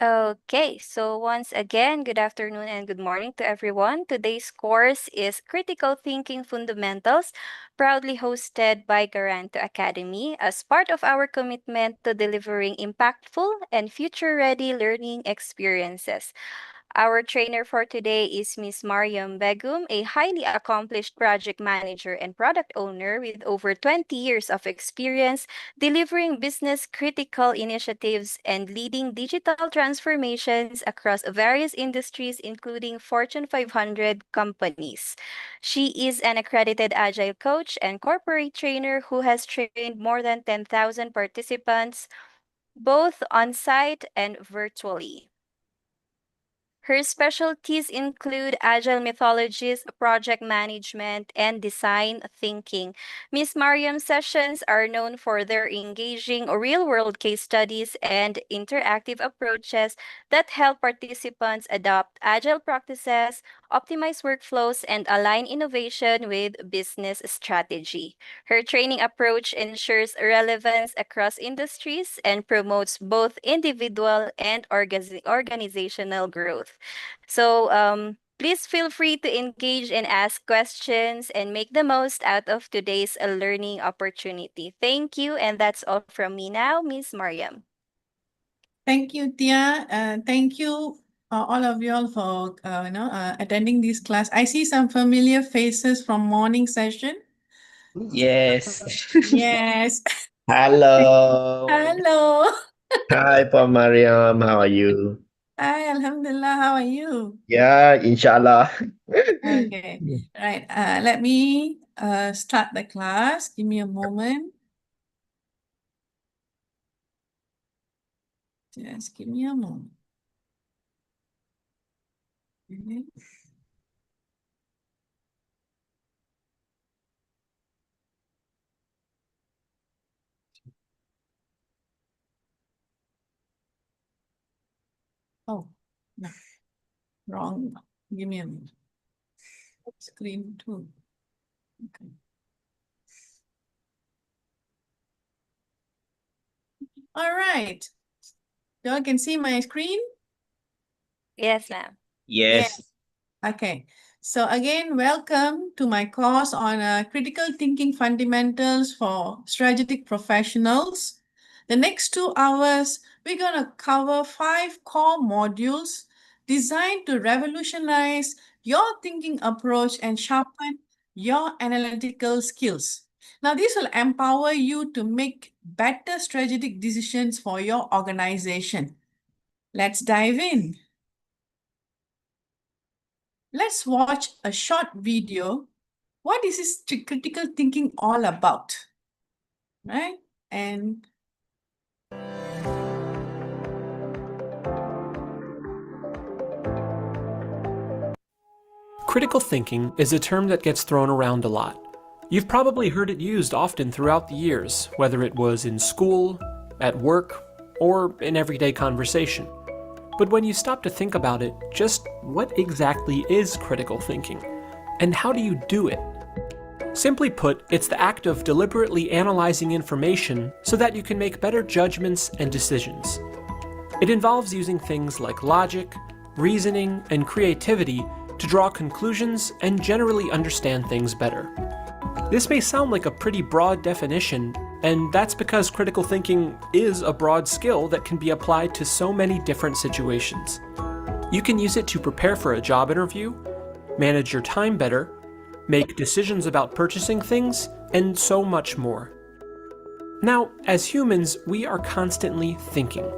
Okay, so once again, good afternoon and good morning to everyone. Today's course is Critical Thinking Fundamentals, proudly hosted by Garanto Academy as part of our commitment to delivering impactful and future-ready learning experiences. Our trainer for today is Ms. Mariam Begum, a highly accomplished project manager and product owner with over 20 years of experience delivering business critical initiatives and leading digital transformations across various industries, including Fortune 500 companies. She is an accredited agile coach and corporate trainer who has trained more than 10,000 participants, both on site and virtually. Her specialties include agile methodologies, project management, and design thinking. Miss Mariam's sessions are known for their engaging real-world case studies and interactive approaches that help participants adopt agile practices, optimize workflows, and align innovation with business strategy. Her training approach ensures relevance across industries and promotes both individual and organizational growth. Please feel free to engage and ask questions and make the most out of today's learning opportunity. Thank you, and that's all from me now, Miss Mariam. Thank you, Tia. Thank you, all of you all for attending this class. I see some familiar faces from morning session. Yes. Yes. Hello. Hello. Hi, Paul Mariam. How are you? Hi, Alhamdulillah. How are you? Yeah, inshallah. Okay. Right. Let me start the class. Give me a moment. Just give me a moment. Okay. Oh, no. Wrong. Give me a minute. Screen 2. Okay. All right. Y'all can see my screen? Yes, ma'am. Yes. Okay. So again, welcome to my course on critical thinking fundamentals for strategic professionals. The next 2 hours, we're going to cover 5 core modules designed to revolutionize your thinking approach and sharpen your analytical skills. Now, this will empower you to make better strategic decisions for your organization. Let's dive in. Let's watch a short video. What is this critical thinking all about? Right? And critical thinking is a term that gets thrown around a lot. You've probably heard it used often throughout the years, whether it was in school, at work, or in everyday conversation. But when you stop to think about it, just what exactly is critical thinking? And how do you do it? Simply put, it's the act of deliberately analyzing information so that you can make better judgments and decisions. It involves using things like logic, reasoning, and creativity to draw conclusions and generally understand things better. This may sound like a pretty broad definition, and that's because critical thinking is a broad skill that can be applied to so many different situations. You can use it to prepare for a job interview, manage your time better, make decisions about purchasing things, and so much more. Now, as humans, we are constantly thinking.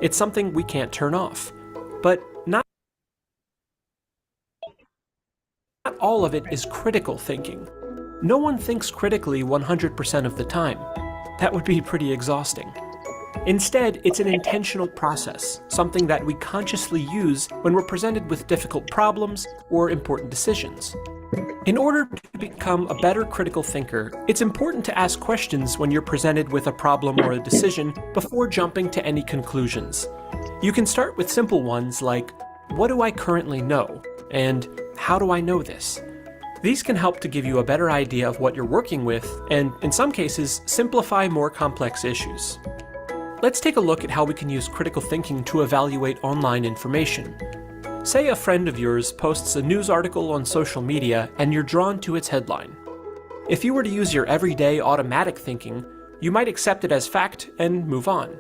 It's something we can't turn off. But not all of it is critical thinking. No one thinks critically 100% of the time. That would be pretty exhausting. Instead, it's an intentional process, something that we consciously use when we're presented with difficult problems or important decisions. In order to become a better critical thinker, it's important to ask questions when you're presented with a problem or a decision before jumping to any conclusions. You can start with simple ones like, what do I currently know? And how do I know this? These can help to give you a better idea of what you're working with and, in some cases, simplify more complex issues. Let's take a look at how we can use critical thinking to evaluate online information. Say a friend of yours posts a news article on social media and you're drawn to its headline. If you were to use your everyday automatic thinking, you might accept it as fact and move on.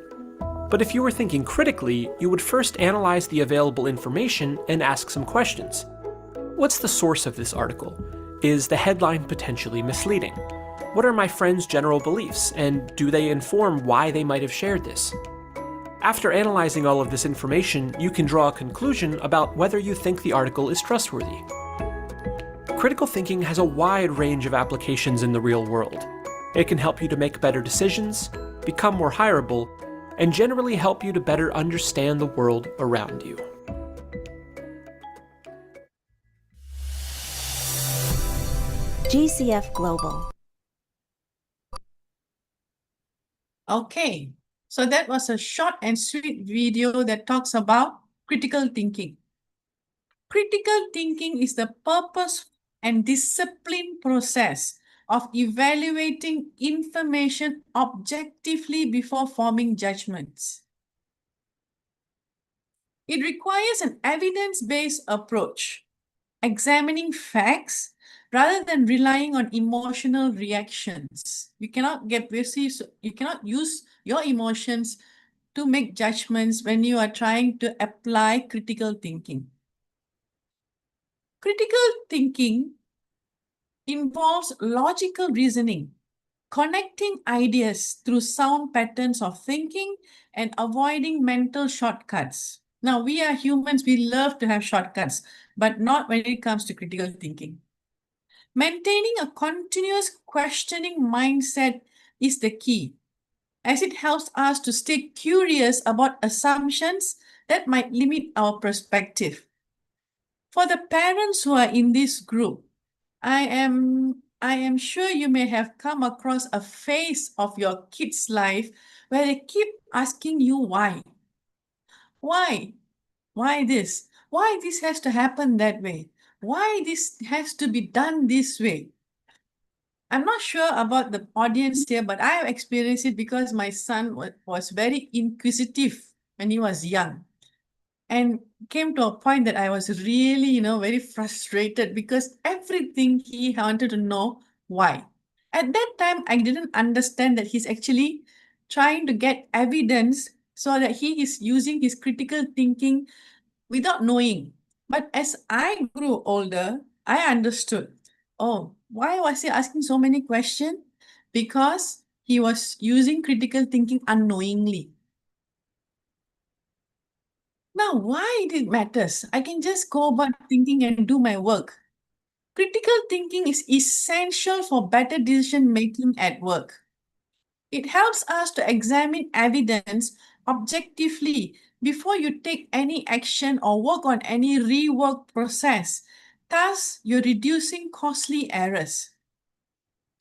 But if you were thinking critically, you would first analyze the available information and ask some questions. What's the source of this article? Is the headline potentially misleading? What are my friend's general beliefs, and do they inform why they might have shared this? After analyzing all of this information, you can draw a conclusion about whether you think the article is trustworthy. Critical thinking has a wide range of applications in the real world. It can help you to make better decisions, become more hireable, and generally help you to better understand the world around you. GCF Global. Okay, so that was a short and sweet video that talks about critical thinking. Critical thinking is the purpose and disciplined process of evaluating information objectively before forming judgments. It requires an evidence-based approach, examining facts rather than relying on emotional reactions. You cannot use your emotions to make judgments when you are trying to apply critical thinking. Critical thinking involves logical reasoning, connecting ideas through sound patterns of thinking and avoiding mental shortcuts. Now, we are humans, we love to have shortcuts, but not when it comes to critical thinking. Maintaining a continuous questioning mindset is the key, as it helps us to stay curious about assumptions that might limit our perspective. For the parents who are in this group, I am sure you may have come across a phase of your kids' life where they keep asking you why. Why? Why this? Why this has to happen that way? Why this has to be done this way? I'm not sure about the audience here, but I have experienced it because my son was very inquisitive when he was young. And came to a point that I was really, very frustrated because everything he wanted to know why. At that time, I didn't understand that he's actually trying to get evidence so that he is using his critical thinking without knowing. But as I grew older, I understood. Oh, why was he asking so many questions? Because he was using critical thinking unknowingly. Now, why it matters? I can just go about thinking and do my work. Critical thinking is essential for better decision making at work. It helps us to examine evidence objectively before you take any action or work on any rework process. Thus, you're reducing costly errors.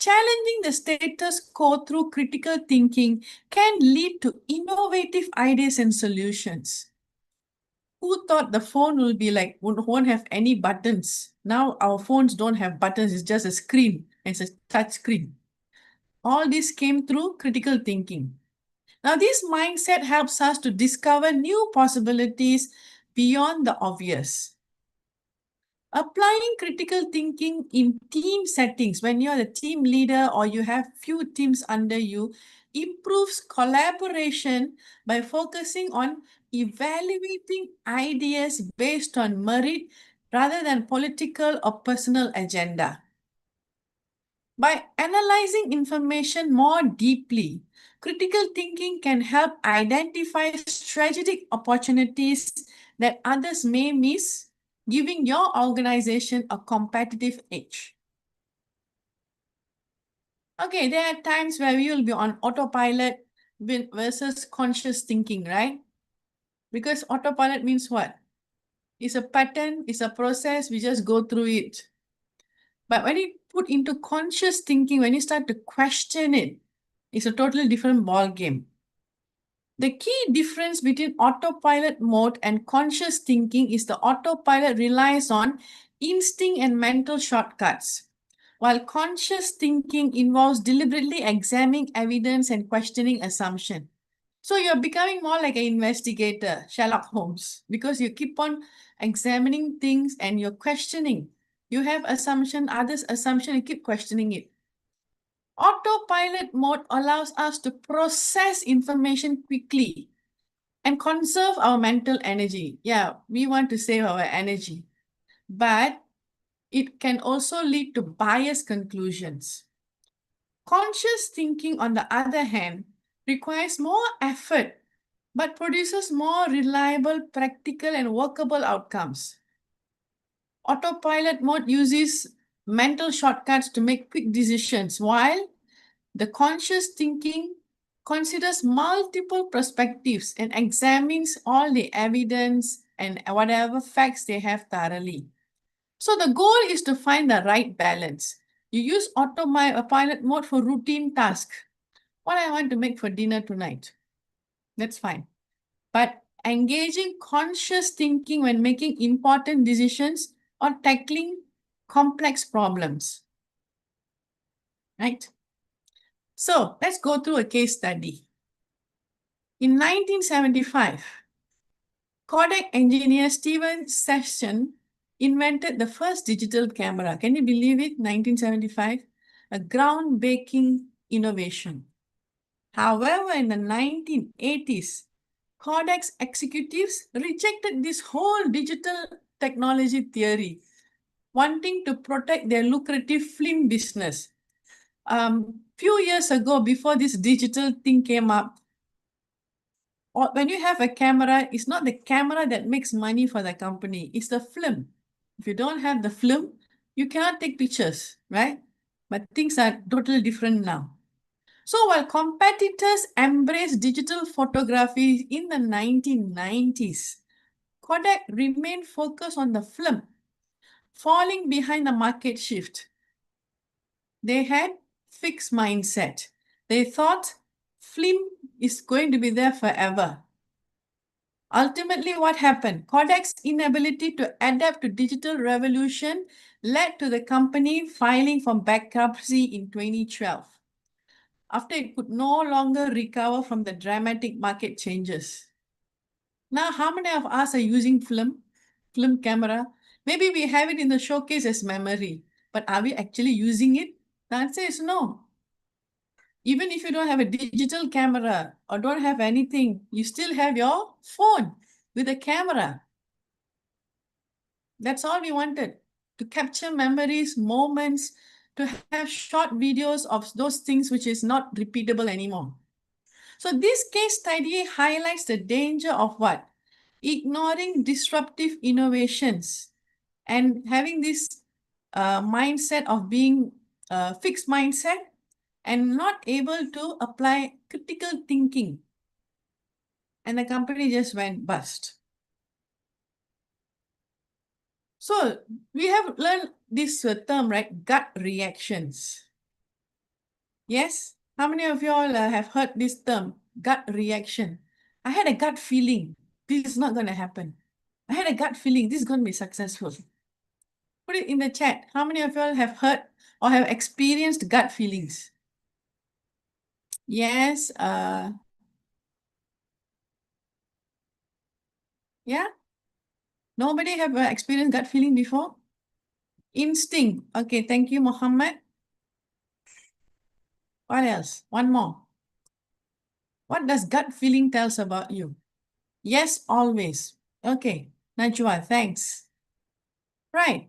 Challenging the status quo through critical thinking can lead to innovative ideas and solutions. Who thought the phone will be like, won't have any buttons? Now our phones don't have buttons, it's just a screen. It's a touch screen. All this came through critical thinking. Now this mindset helps us to discover new possibilities beyond the obvious. Applying critical thinking in team settings, when you're the team leader or you have few teams under you, improves collaboration by focusing on evaluating ideas based on merit rather than political or personal agenda. By analyzing information more deeply, critical thinking can help identify strategic opportunities that others may miss, giving your organization a competitive edge. Okay, there are times where we will be on autopilot versus conscious thinking, right? Because autopilot means what? It's a pattern, it's a process, we just go through it. But when you put into conscious thinking, when you start to question it, it's a totally different ball game. The key difference between autopilot mode and conscious thinking is the autopilot relies on instinct and mental shortcuts, while conscious thinking involves deliberately examining evidence and questioning assumption. So you're becoming more like an investigator, Sherlock Holmes, because you keep on examining things and you're questioning. You have assumption, others' assumption, you keep questioning it. Autopilot mode allows us to process information quickly and conserve our mental energy. Yeah, we want to save our energy, but it can also lead to biased conclusions. Conscious thinking, on the other hand, requires more effort but produces more reliable, practical, and workable outcomes. Autopilot mode uses mental shortcuts to make quick decisions, while the conscious thinking considers multiple perspectives and examines all the evidence and whatever facts they have thoroughly. So the goal is to find the right balance. You use autopilot mode for routine tasks. What I want to make for dinner tonight. That's fine. But engaging conscious thinking when making important decisions or tackling complex problems. Right? So let's go through a case study. In 1975, Kodak engineer Steven Session invented the first digital camera. Can you believe it? 1975, a groundbreaking innovation. However, in the 1980s, Kodak's executives rejected this whole digital technology theory, wanting to protect their lucrative film business. Few years ago, before this digital thing came up, or when you have a camera, it's not the camera that makes money for the company, it's the film. If you don't have the film, you cannot take pictures, right? But things are totally different now. So while competitors embraced digital photography in the 1990s, Kodak remained focused on the film, falling behind the market shift. They had fixed mindset. They thought film is going to be there forever. Ultimately, what happened? Kodak's inability to adapt to digital revolution led to the company filing for bankruptcy in 2012, after it could no longer recover from the dramatic market changes. Now, how many of us are using film camera? Maybe we have it in the showcase as memory, but are we actually using it? The answer is no. Even if you don't have a digital camera or don't have anything, you still have your phone with a camera. That's all we wanted, to capture memories, moments, to have short videos of those things which is not repeatable anymore. So this case study highlights the danger of what? Ignoring disruptive innovations and having this mindset of being a fixed mindset and not able to apply critical thinking. And the company just went bust. So we have learned this term, right? Gut reactions. Yes? How many of you all have heard this term, gut reaction? I had a gut feeling this is not going to happen. I had a gut feeling this is going to be successful. Put it in the chat. How many of you all have heard or have experienced gut feelings? Yes. Yeah? Nobody have experienced gut feeling before? Instinct. Okay, thank you, Muhammad. What else? One more. What does gut feeling tells about you? Yes, always. Okay, Najwa, thanks. Right.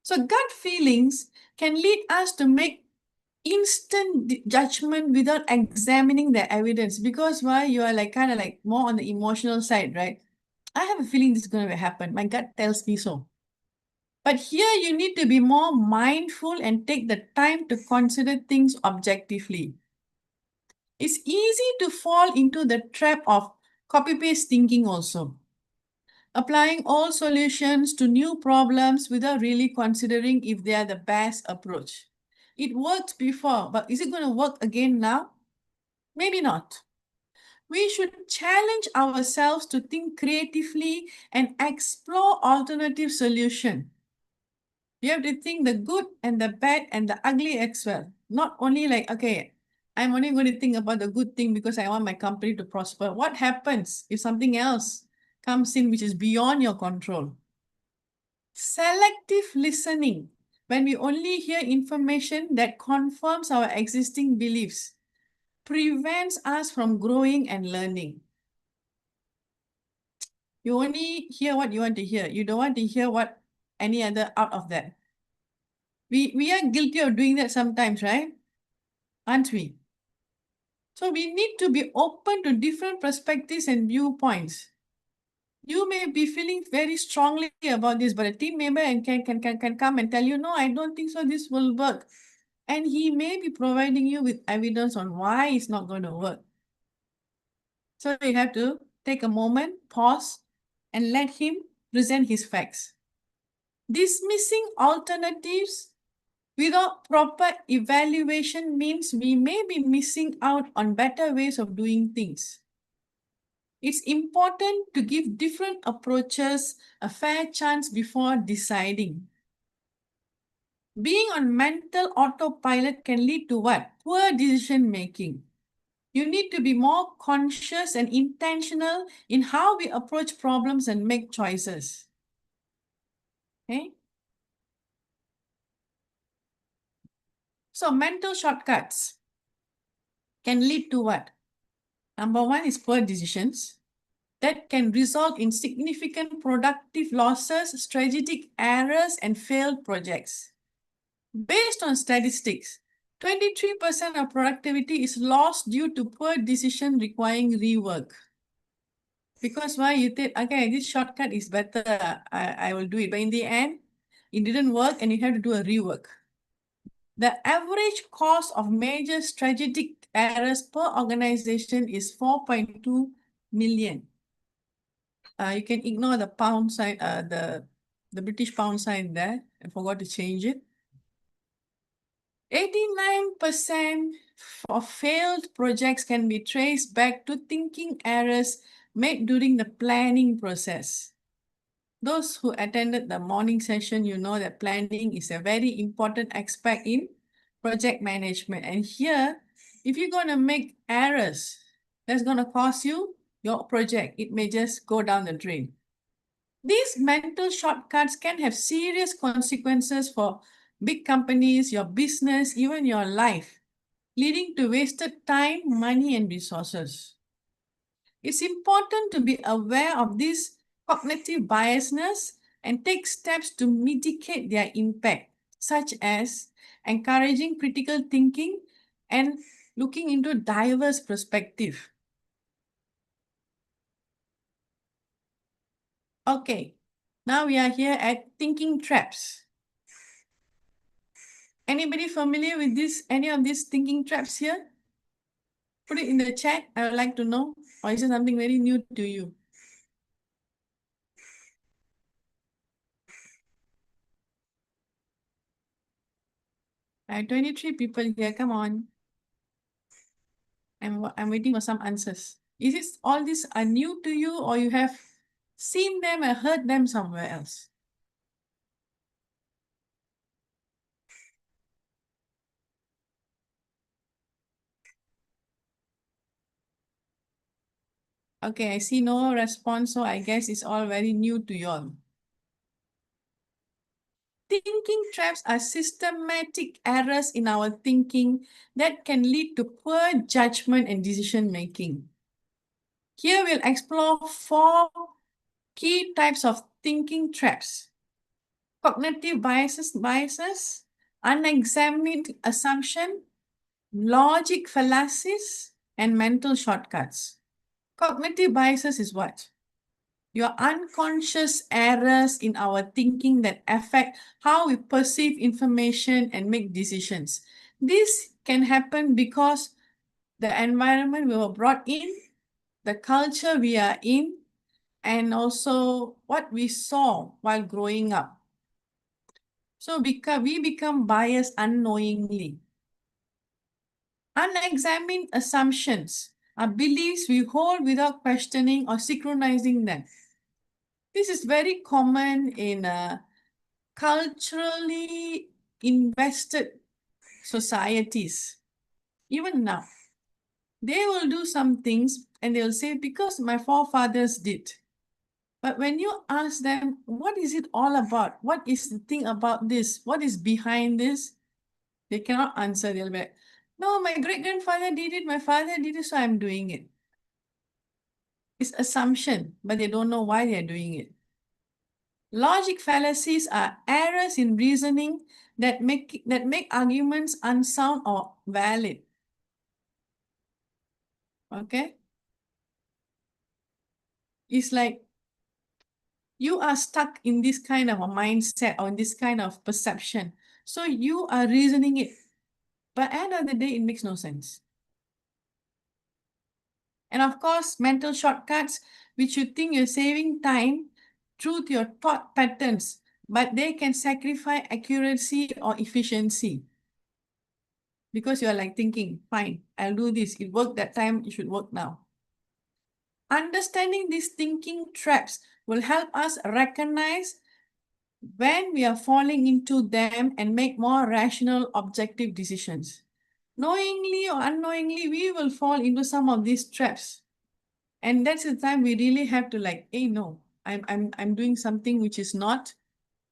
So gut feelings can lead us to make instant judgment without examining the evidence, because why? You are like kind of like more on the emotional side, right? I have a feeling this is going to happen. My gut tells me so. But here you need to be more mindful and take the time to consider things objectively. It's easy to fall into the trap of copy-paste thinking also, applying all solutions to new problems without really considering if they are the best approach. It worked before, but is it going to work again now? Maybe not. We should challenge ourselves to think creatively and explore alternative solutions. You have to think the good and the bad and the ugly as well. Not only like, okay, I'm only going to think about the good thing because I want my company to prosper. What happens if something else comes in which is beyond your control? Selective listening, when we only hear information that confirms our existing beliefs, prevents us from growing and learning. You only hear what you want to hear. You don't want to hear what any other out of that. We are guilty of doing that sometimes, right? Aren't we? So we need to be open to different perspectives and viewpoints. You may be feeling very strongly about this, but a team member can come and tell you, no, I don't think so, this will work. And he may be providing you with evidence on why it's not going to work. So you have to take a moment, pause, and let him present his facts. Dismissing alternatives without proper evaluation means we may be missing out on better ways of doing things. It's important to give different approaches a fair chance before deciding. Being on mental autopilot can lead to what? Poor decision making. You need to be more conscious and intentional in how we approach problems and make choices. Okay? So mental shortcuts can lead to what? Number one is poor decisions that can result in significant productive losses, strategic errors, and failed projects. Based on statistics, 23% of productivity is lost due to poor decision requiring rework. Because why you think, okay, this shortcut is better, I will do it. But in the end, it didn't work and you have to do a rework. The average cost of major strategic errors per organization is 4.2 million. You can ignore the pound sign, the British pound sign there. I forgot to change it. 89% of failed projects can be traced back to thinking errors made during the planning process. Those who attended the morning session, you know that planning is a very important aspect in project management. And here, if you're going to make errors, that's going to cost you your project. It may just go down the drain. These mental shortcuts can have serious consequences for big companies, your business, even your life, leading to wasted time, money, and resources. It's important to be aware of this cognitive biasness and take steps to mitigate their impact, such as encouraging critical thinking and looking into diverse perspective. Okay, now we are here at thinking traps. Anybody familiar with this? Any of these thinking traps here? Put it in the chat. I would like to know. Or is it something very new to you? I have 23 people here. Come on. I'm waiting for some answers. Is it all these are new to you or you have seen them and heard them somewhere else? Okay, I see no response, so I guess it's all very new to you all. Thinking traps are systematic errors in our thinking that can lead to poor judgment and decision making. Here we'll explore 4 key types of thinking traps: cognitive biases, unexamined assumption, logic fallacies, and mental shortcuts. Cognitive biases is what? Your unconscious errors in our thinking that affect how we perceive information and make decisions. This can happen because the environment we were brought in, the culture we are in, and also what we saw while growing up. So we become biased unknowingly. Unexamined assumptions are beliefs we hold without questioning or synchronizing them. This is very common in culturally invested societies. even now. They will do some things and they'll say, because my forefathers did. But when you ask them, what is it all about? What is the thing about this? What is behind this? They cannot answer. They'll be like, no, my great-grandfather did it, my father did it, so I'm doing it. It's assumption, but they don't know why they're doing it. Logic fallacies are errors in reasoning that make arguments unsound or valid. Okay? It's like you are stuck in this kind of a mindset or in this kind of perception. So you are reasoning it. But at the end of the day, it makes no sense. And of course, mental shortcuts, which you think you're saving time through your thought patterns, but they can sacrifice accuracy or efficiency. Because you're like thinking, fine, I'll do this. It worked that time, it should work now. Understanding these thinking traps will help us recognize when we are falling into them and make more rational, objective decisions. Knowingly or unknowingly, we will fall into some of these traps. And that's the time we really have to like, hey, no, I'm doing something which is not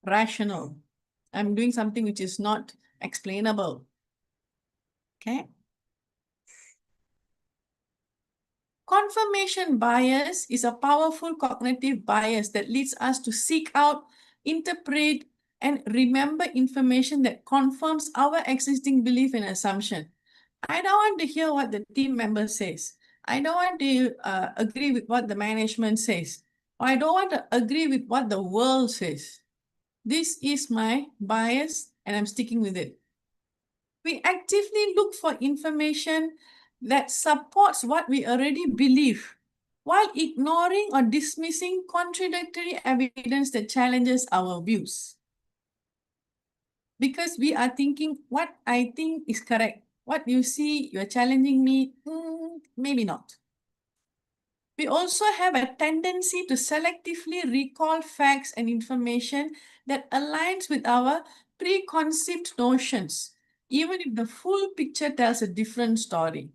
rational. I'm doing something which is not explainable. Okay. Confirmation bias is a powerful cognitive bias that leads us to seek out, interpret, and remember information that confirms our existing belief and assumption. I don't want to hear what the team member says. I don't want to agree with what the management says. Or I don't want to agree with what the world says. This is my bias and I'm sticking with it. We actively look for information that supports what we already believe, while ignoring or dismissing contradictory evidence that challenges our views. Because we are thinking what I think is correct. What you see, you're challenging me, maybe not. We also have a tendency to selectively recall facts and information that aligns with our preconceived notions, even if the full picture tells a different story.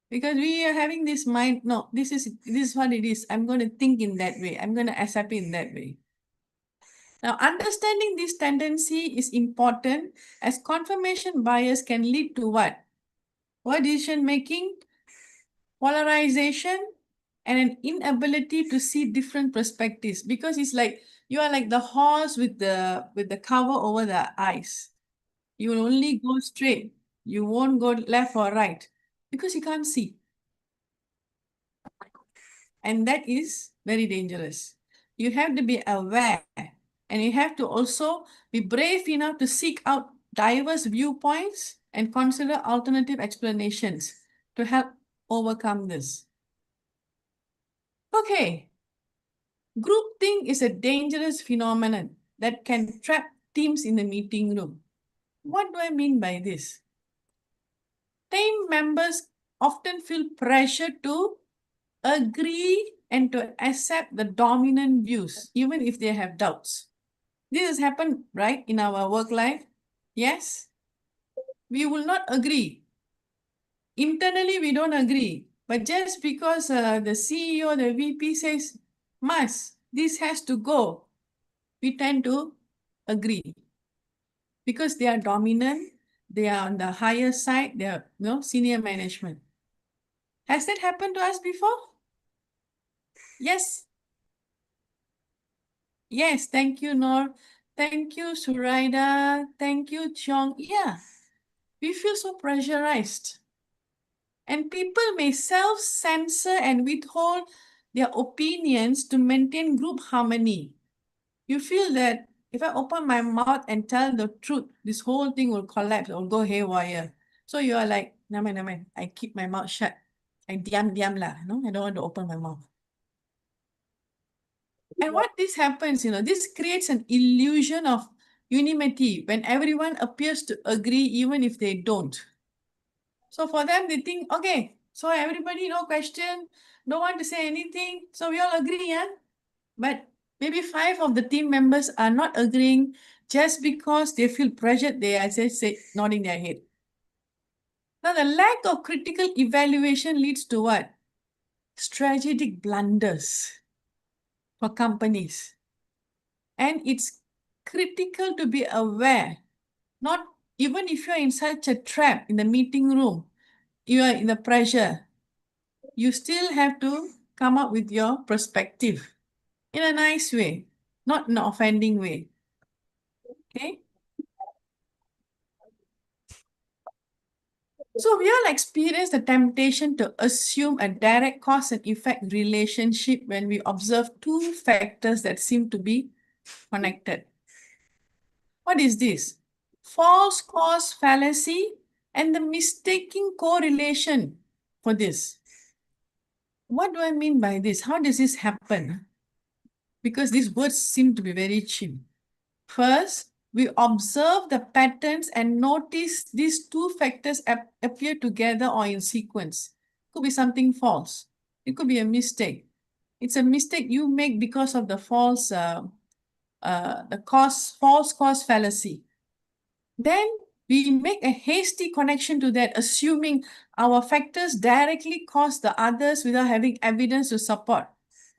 Because we are having this mind, no, this is what it is. I'm going to think in that way. I'm going to accept it in that way. Now, understanding this tendency is important as confirmation bias can lead to what? Poor decision making, polarization, and an inability to see different perspectives, because it's like you are like the horse with the cover over the eyes. You will only go straight. You won't go left or right because you can't see. And that is very dangerous. You have to be aware, and you have to also be brave enough to seek out diverse viewpoints and consider alternative explanations to help overcome this. Okay, groupthink is a dangerous phenomenon that can trap teams in the meeting room. What do I mean by this? Team members often feel pressure to agree and to accept the dominant views, even if they have doubts. This has happened, right, in our work life? Yes? We will not agree. Internally, we don't agree. But just because the CEO, the VP says, this has to go, we tend to agree. Because they are dominant, they are on the higher side, they are senior management. Has that happened to us before? Yes. Yes, thank you, Nor. Thank you, Suraida. Thank you, Chong. Yeah, we feel so pressurized. And people may self-censor and withhold their opinions to maintain group harmony. You feel that if I open my mouth and tell the truth, this whole thing will collapse or go haywire. So you are like, naman, I keep my mouth shut. I diam lah, no? I don't want to open my mouth. And what this happens, this creates an illusion of unity when everyone appears to agree even if they don't. So for them, they think, okay, so everybody, no question, don't want to say anything, so we all agree, yeah? But maybe 5 of the team members are not agreeing just because they feel pressured, they are just nodding their head. Now, the lack of critical evaluation leads to what? Strategic blunders for companies. And it's critical to be aware, not even if you're in such a trap in the meeting room, you are in the pressure, you still have to come up with your perspective in a nice way, not in an offending way. Okay? So we all experience the temptation to assume a direct cause and effect relationship when we observe two factors that seem to be connected. What is this? False cause fallacy and the mistaking correlation for this. What do I mean by this? How does this happen? Because these words seem to be very cheap. First, we observe the patterns and notice these two factors appear together or in sequence. Could be something false. It could be a mistake. It's a mistake you make because of the false cause fallacy. Then we make a hasty connection to that, assuming our factors directly cause the others without having evidence to support.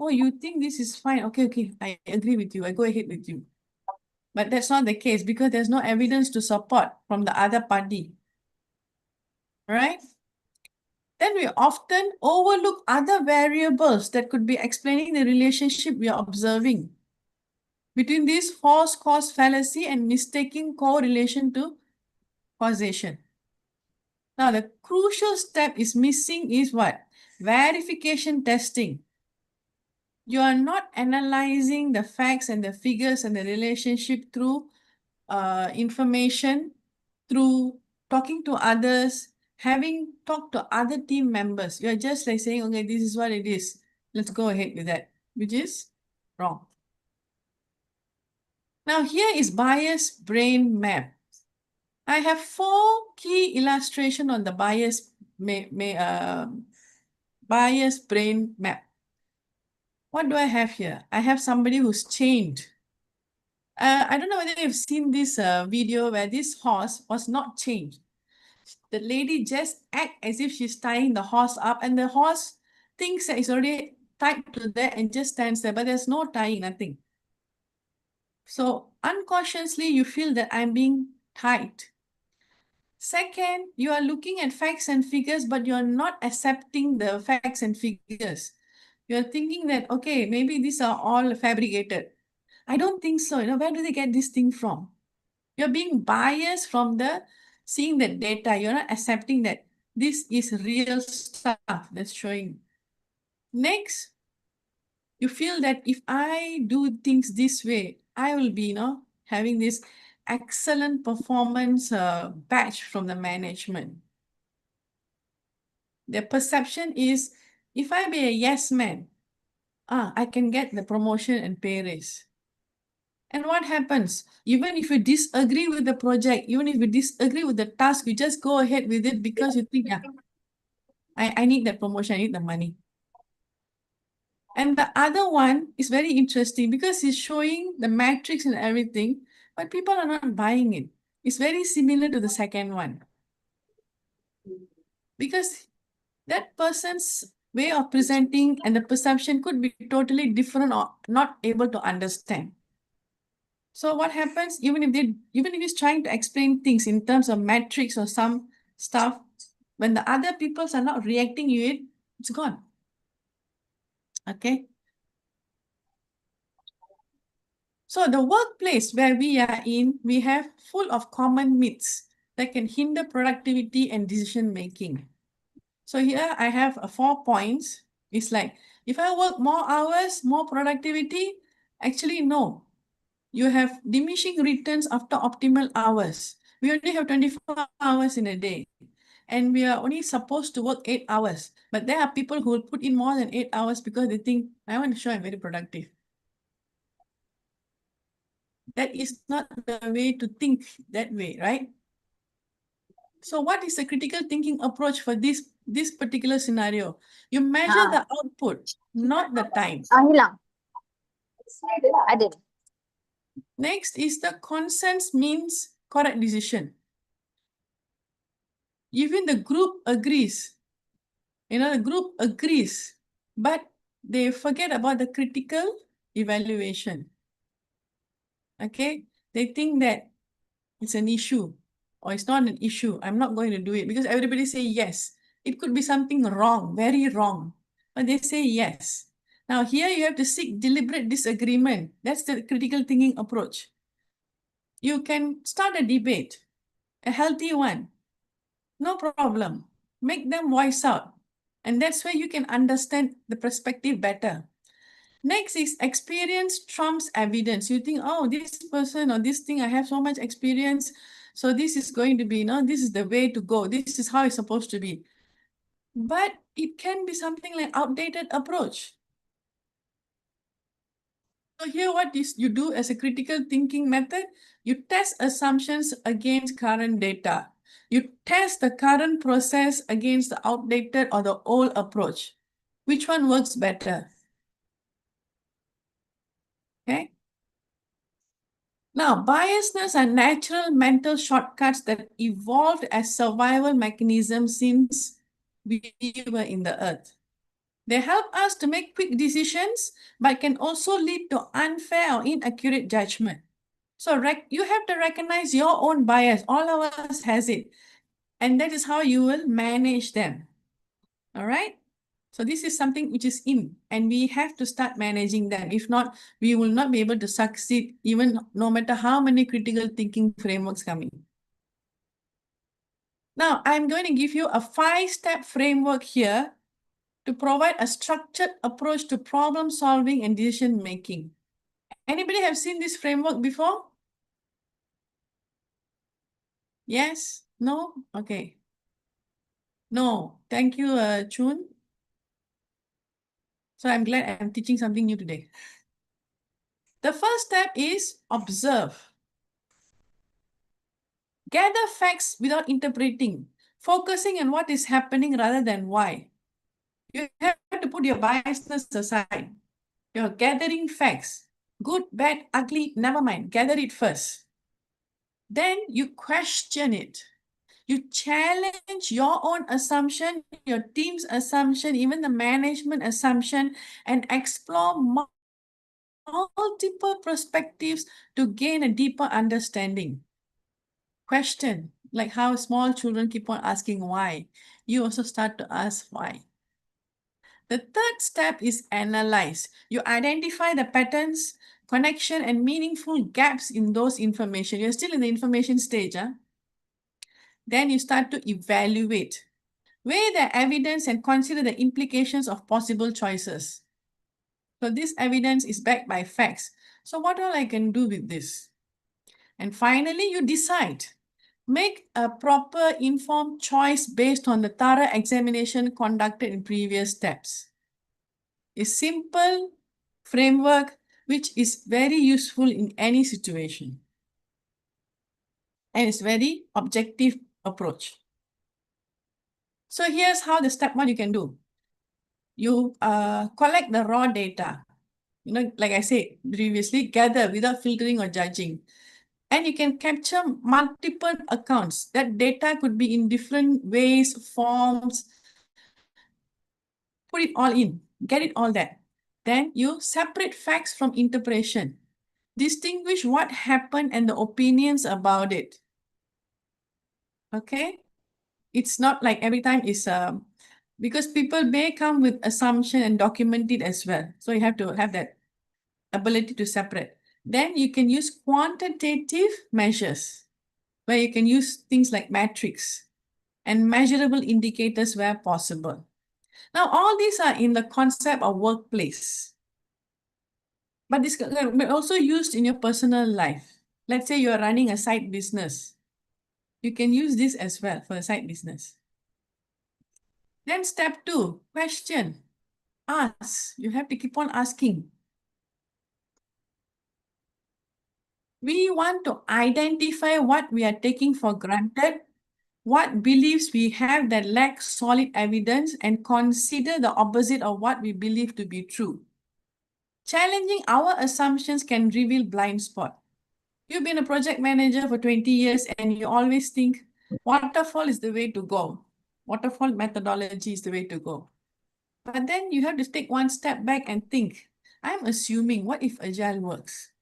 Oh, you think this is fine? Okay, I agree with you. I go ahead with you. But that's not the case because there's no evidence to support from the other party. Right? Then we often overlook other variables that could be explaining the relationship we are observing between this false cause fallacy and mistaking correlation to causation. Now, the crucial step is missing is what? Verification testing. You are not analyzing the facts and the figures and the relationship through information, through talking to others, having talked to other team members. You're just like saying, okay, this is what it is. Let's go ahead with that, which is wrong. Now, here is bias brain map. I have 4 key illustration on the bias brain map. What do I have here? I have somebody who's chained. I don't know whether you've seen this video where this horse was not chained. The lady just act as if she's tying the horse up, and the horse thinks that it's already tied to that and just stands there, but there's no tying, nothing. So unconsciously, you feel that I'm being tied. Second, you are looking at facts and figures, but you're not accepting the facts and figures. You're thinking that, okay, maybe these are all fabricated. I don't think so. Where do they get this thing from? You're being biased from the seeing the data. You're not accepting that this is real stuff that's showing. Next, you feel that if I do things this way, I will be, having this excellent performance badge from the management. The perception is, if I be a yes man, I can get the promotion and pay raise. And what happens? Even if you disagree with the project, even if you disagree with the task, you just go ahead with it because you think, I need that promotion, I need the money. And the other one is very interesting because it's showing the matrix and everything, but people are not buying it. It's very similar to the second one. Because that person's way of presenting and the perception could be totally different or not able to understand. So what happens, even if he's trying to explain things in terms of metrics or some stuff, when the other peoples are not reacting to it, it's gone. Okay. So the workplace where we are in, we have full of common myths that can hinder productivity and decision making. So here I have 4 points. It's like, if I work more hours, more productivity, actually no. You have diminishing returns after optimal hours. We only have 24 hours in a day. And we are only supposed to work 8 hours. But there are people who will put in more than 8 hours because they think, I want to show I'm very productive. That is not the way to think that way, right? So what is the critical thinking approach for this particular scenario? You measure the output, not the time. Hilang. Ada. Next is the consensus means correct decision. Even the group agrees. The group agrees, but they forget about the critical evaluation. Okay, they think that it's an issue or it's not an issue. I'm not going to do it because everybody say yes. It could be something wrong, very wrong, but they say yes. Now here you have to seek deliberate disagreement. That's the critical thinking approach. You can start a debate, a healthy one, no problem. Make them voice out. And that's where you can understand the perspective better. Next is experience trumps evidence. You think, oh, this person or this thing, I have so much experience. So this is going to be, this is the way to go. This is how it's supposed to be. But it can be something like outdated approach. So here what is you do as a critical thinking method, you test assumptions against current data. You test the current process against the outdated or the old approach. Which one works better? Okay. Now, biasness are natural mental shortcuts that evolved as survival mechanisms since we were in the earth. They help us to make quick decisions, but can also lead to unfair or inaccurate judgment. So you have to recognize your own bias. All of us has it. And that is how you will manage them. All right? So this is something which is in, and we have to start managing them. If not, we will not be able to succeed, even no matter how many critical thinking frameworks come in. Now, I'm going to give you a 5-step framework here to provide a structured approach to problem solving and decision making. Anybody have seen this framework before? Yes? No? Okay. No. Thank you, Chun. So I'm glad I'm teaching something new today. The first step is observe. Gather facts without interpreting, focusing on what is happening rather than why. You have to put your biasness aside. You're gathering facts. Good, bad, ugly, never mind. Gather it first. Then you question it. You challenge your own assumption, your team's assumption, even the management assumption, and explore multiple perspectives to gain a deeper understanding. Question, like how small children keep on asking why. You also start to ask why. The third step is analyze. You identify the patterns, connection, and meaningful gaps in those information. You're still in the information stage. Then you start to evaluate. Weigh the evidence and consider the implications of possible choices. So this evidence is backed by facts. So what all I can do with this? And finally, you decide. Make a proper informed choice based on the thorough examination conducted in previous steps. A simple framework which is very useful in any situation. And it's very objective approach. So here's how the step 1 you can do. You collect the raw data. Like I said previously, gather without filtering or judging. And you can capture multiple accounts. That data could be in different ways, forms. Put it all in, get it all there. Then you separate facts from interpretation. Distinguish what happened and the opinions about it. Okay? It's not like every time is because people may come with assumption and document it as well. So you have to have that ability to separate. Then you can use quantitative measures where you can use things like metrics and measurable indicators where possible. Now, all these are in the concept of workplace. But this can be also used in your personal life. Let's say you're running a side business. You can use this as well for the side business. Then step 2, question. Ask. You have to keep on asking. We want to identify what we are taking for granted, what beliefs we have that lack solid evidence, and consider the opposite of what we believe to be true. Challenging our assumptions can reveal blind spot. You've been a project manager for 20 years and you always think, Waterfall is the way to go. Waterfall methodology is the way to go. But then you have to take one step back and think, I'm assuming, what if agile works?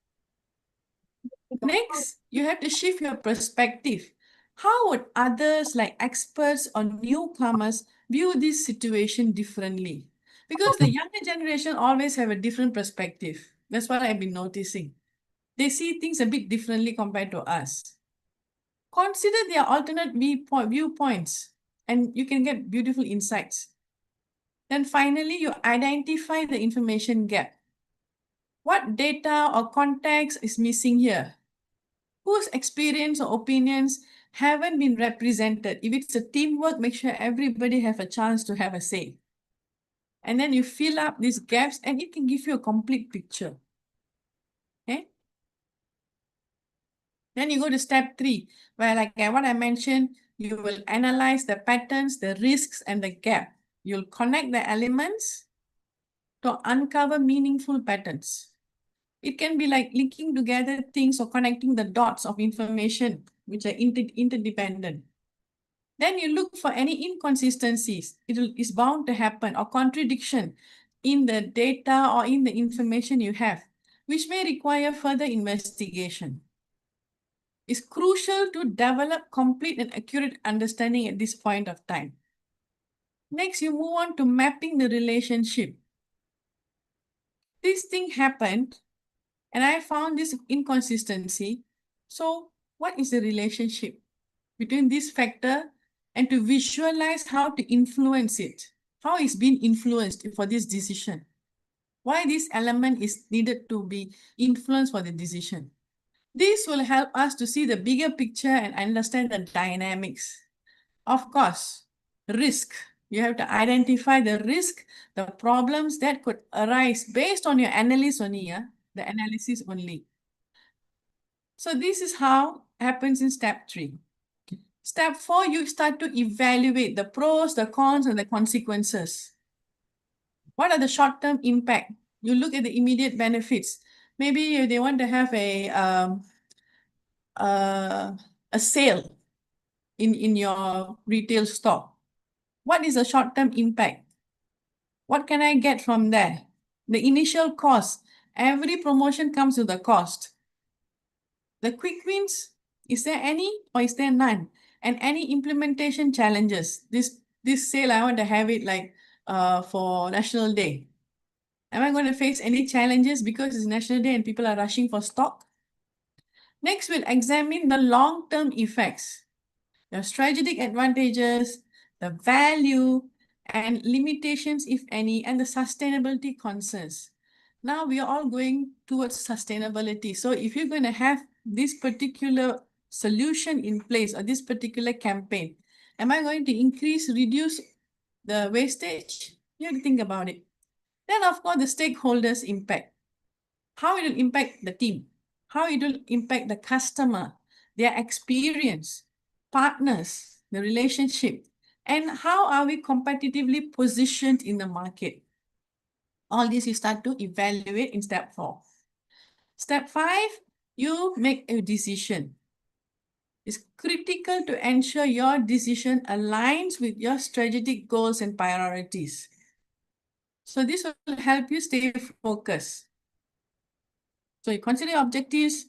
Next, you have to shift your perspective. How would others, like experts or newcomers, view this situation differently? Because the younger generation always have a different perspective. That's what I've been noticing. They see things a bit differently compared to us. Consider their alternate viewpoints, and you can get beautiful insights. Then finally, you identify the information gap. What data or context is missing here? Whose experience or opinions haven't been represented? If it's a teamwork, make sure everybody have a chance to have a say. And then you fill up these gaps and it can give you a complete picture. Okay. Then you go to step 3, where like what I mentioned, you will analyze the patterns, the risks, and the gap. You'll connect the elements to uncover meaningful patterns. It can be like linking together things or connecting the dots of information which are interdependent. Then you look for any inconsistencies. It's bound to happen, or contradiction in the data or in the information you have, which may require further investigation. It's crucial to develop complete and accurate understanding at this point of time. Next, you move on to mapping the relationship. This thing happened, and I found this inconsistency. So what is the relationship between this factor, and to visualize how to influence it? How it's been influenced for this decision? Why this element is needed to be influenced for the decision? This will help us to see the bigger picture and understand the dynamics. Of course, risk. You have to identify the risk, the problems that could arise based on your analysis only, the analysis only. So this is how happens in step 3. Step 4, you start to evaluate the pros, the cons, and the consequences. What are the short-term impact? You look at the immediate benefits. Maybe they want to have a sale in your retail store. What is the short-term impact? What can I get from there? The initial cost. Every promotion comes with a cost. The quick wins, is there any or is there none? And any implementation challenges? This sale, I want to have it like for National Day. Am I going to face any challenges because it's National Day and people are rushing for stock? Next, we'll examine the long-term effects, the strategic advantages, the value, and limitations, if any, and the sustainability concerns. Now we are all going towards sustainability. So if you're going to have this particular solution in place or this particular campaign, am I going to reduce the wastage? You have to think about it. Then, of course, the stakeholders' impact. How it will impact the team, how it will impact the customer, their experience, partners, the relationship, and how are we competitively positioned in the market. All this you start to evaluate in step 4. Step 5, you make a decision. It's critical to ensure your decision aligns with your strategic goals and priorities. So this will help you stay focused. So you consider your objectives,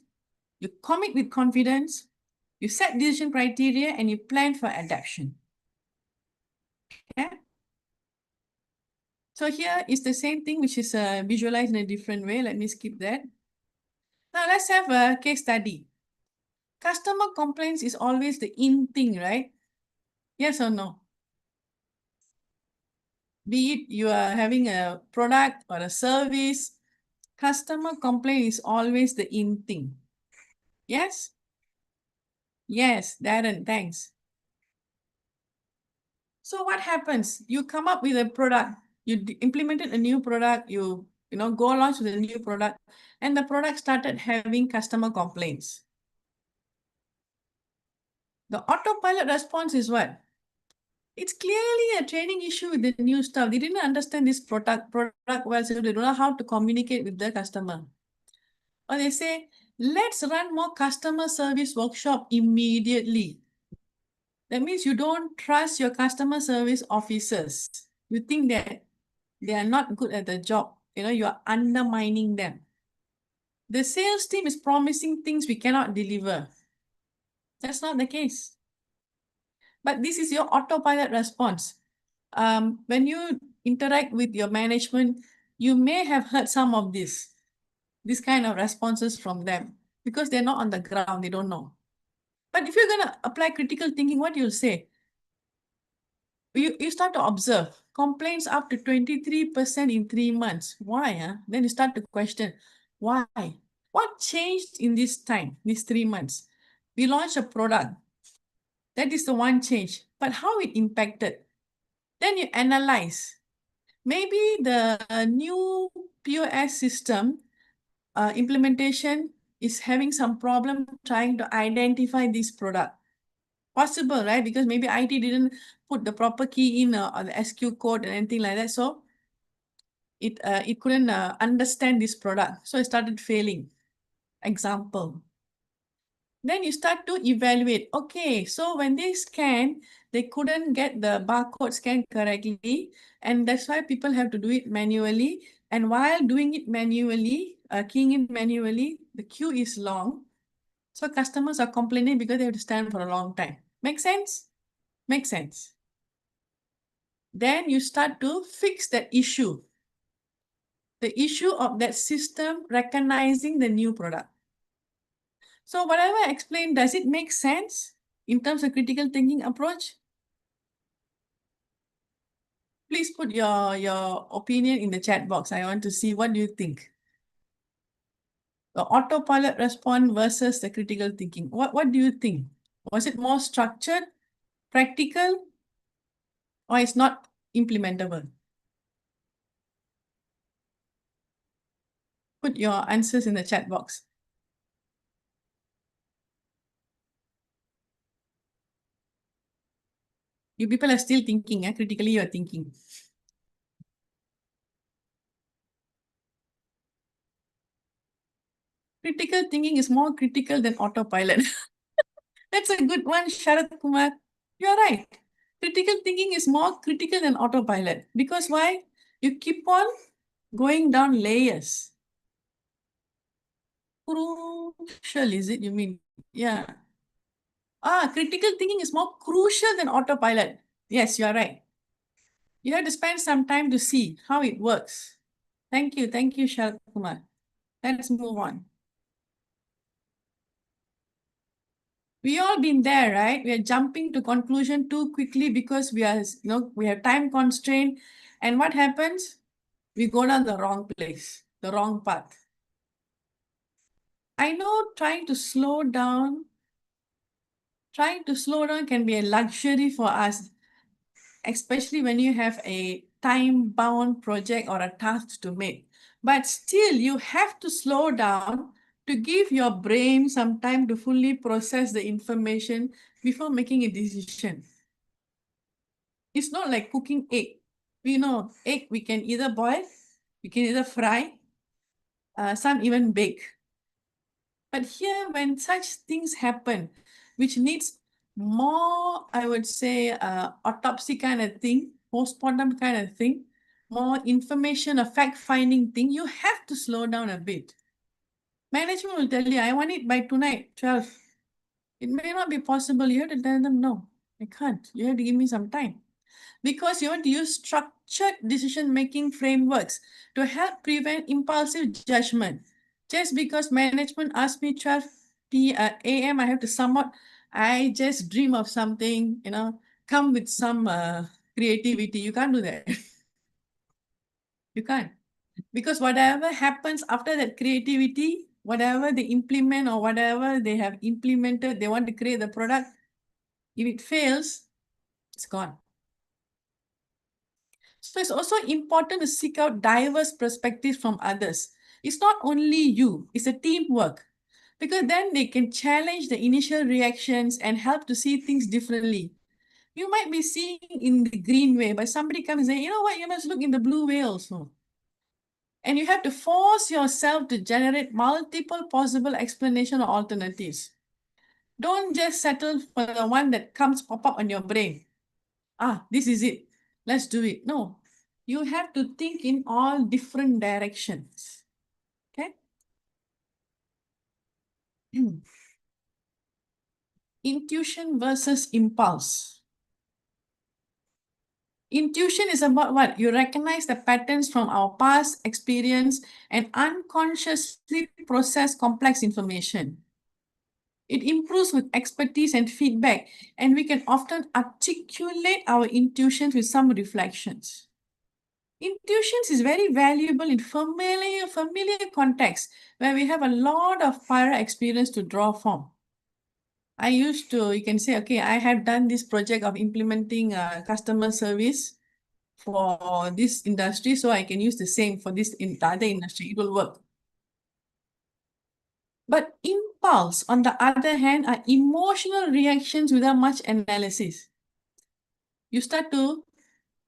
you commit with confidence, you set decision criteria, and you plan for adaptation. Okay? So here is the same thing, which is visualized in a different way. Let me skip that. Now let's have a case study. Customer complaints is always the in thing, right? Yes or no? Be it you are having a product or a service, customer complaint is always the in thing. Yes? Yes, Darren, thanks. So what happens? You come up with a product, you implemented a new product, you go launch with a new product, and the product started having customer complaints. The autopilot response is what? It's clearly a training issue with the new stuff. They didn't understand this product well, so they don't know how to communicate with the customer. Or they say, let's run more customer service workshop immediately. That means you don't trust your customer service officers. You think that they are not good at the job. You are undermining them. The sales team is promising things we cannot deliver. That's not the case. But this is your autopilot response. When you interact with your management, you may have heard some of this kind of responses from them because they're not on the ground, they don't know. But if you're going to apply critical thinking, what you'll say? You start to observe complaints up to 23% in 3 months. Why? Then you start to question, why? What changed in this time, these 3 months? We launched a product. That is the one change. But how it impacted? Then you analyze. Maybe the new POS system implementation is having some problem trying to identify this product. Possible, right? Because maybe IT didn't put the proper key in or the SQ code and anything like that. So it couldn't understand this product. So it started failing. Example. Then you start to evaluate. Okay, so when they scan, they couldn't get the barcode scan correctly. And that's why people have to do it manually. And while doing it manually, keying in manually, the queue is long. So customers are complaining because they have to stand for a long time. Make sense? Make sense. Then you start to fix that issue. The issue of that system recognizing the new product. So whatever I explained, does it make sense in terms of critical thinking approach? Please put your opinion in the chat box. I want to see what do you think. The autopilot response versus the critical thinking. What do you think? Was it more structured, practical, or it's not implementable? Put your answers in the chat box. You people are still thinking, critically you are thinking. Critical thinking is more critical than autopilot. That's a good one, Sharat Kumar. You're right. Critical thinking is more critical than autopilot. Because why? You keep on going down layers. Crucial, is it? You mean? Yeah. Critical thinking is more crucial than autopilot. Yes, you're right. You have to spend some time to see how it works. Thank you, Sharat Kumar. Let's move on. We all been there, right? We are jumping to conclusion too quickly because we have time constraint. And what happens? We go down the wrong place, the wrong path. I know trying to slow down can be a luxury for us, especially when you have a time-bound project or a task to make. But still, you have to slow down to give your brain some time to fully process the information before making a decision. It's not like cooking egg. We know egg we can either boil, we can either fry, some even bake. But here, when such things happen, which needs more, I would say, autopsy kind of thing, postmortem kind of thing, more information, a fact-finding thing, you have to slow down a bit. Management will tell you, I want it by tonight, 12. It may not be possible. You have to tell them, no, I can't. You have to give me some time. Because you want to use structured decision-making frameworks to help prevent impulsive judgment. Just because management asked me 12 a.m., I have to somewhat, I just dream of something, come with some creativity. You can't do that. You can't. Because whatever happens after that creativity, whatever they implement or whatever they have implemented, they want to create the product, if it fails, it's gone. So it's also important to seek out diverse perspectives from others. It's not only you, it's a teamwork. Because then they can challenge the initial reactions and help to see things differently. You might be seeing in the green way, but somebody comes and say, you know what, you must look in the blue way also. And you have to force yourself to generate multiple possible explanation or alternatives. Don't just settle for the one that comes pop up on your brain. This is it. Let's do it. No, you have to think in all different directions. Okay. Intuition versus impulse. Intuition is about what? You recognize the patterns from our past experience and unconsciously process complex information. It improves with expertise and feedback, and we can often articulate our intuitions with some reflections. Intuitions is very valuable in familiar context where we have a lot of prior experience to draw from. You can say, okay, I have done this project of implementing customer service for this industry, so I can use the same for this in the other industry. It will work. But impulse, on the other hand, are emotional reactions without much analysis. You start to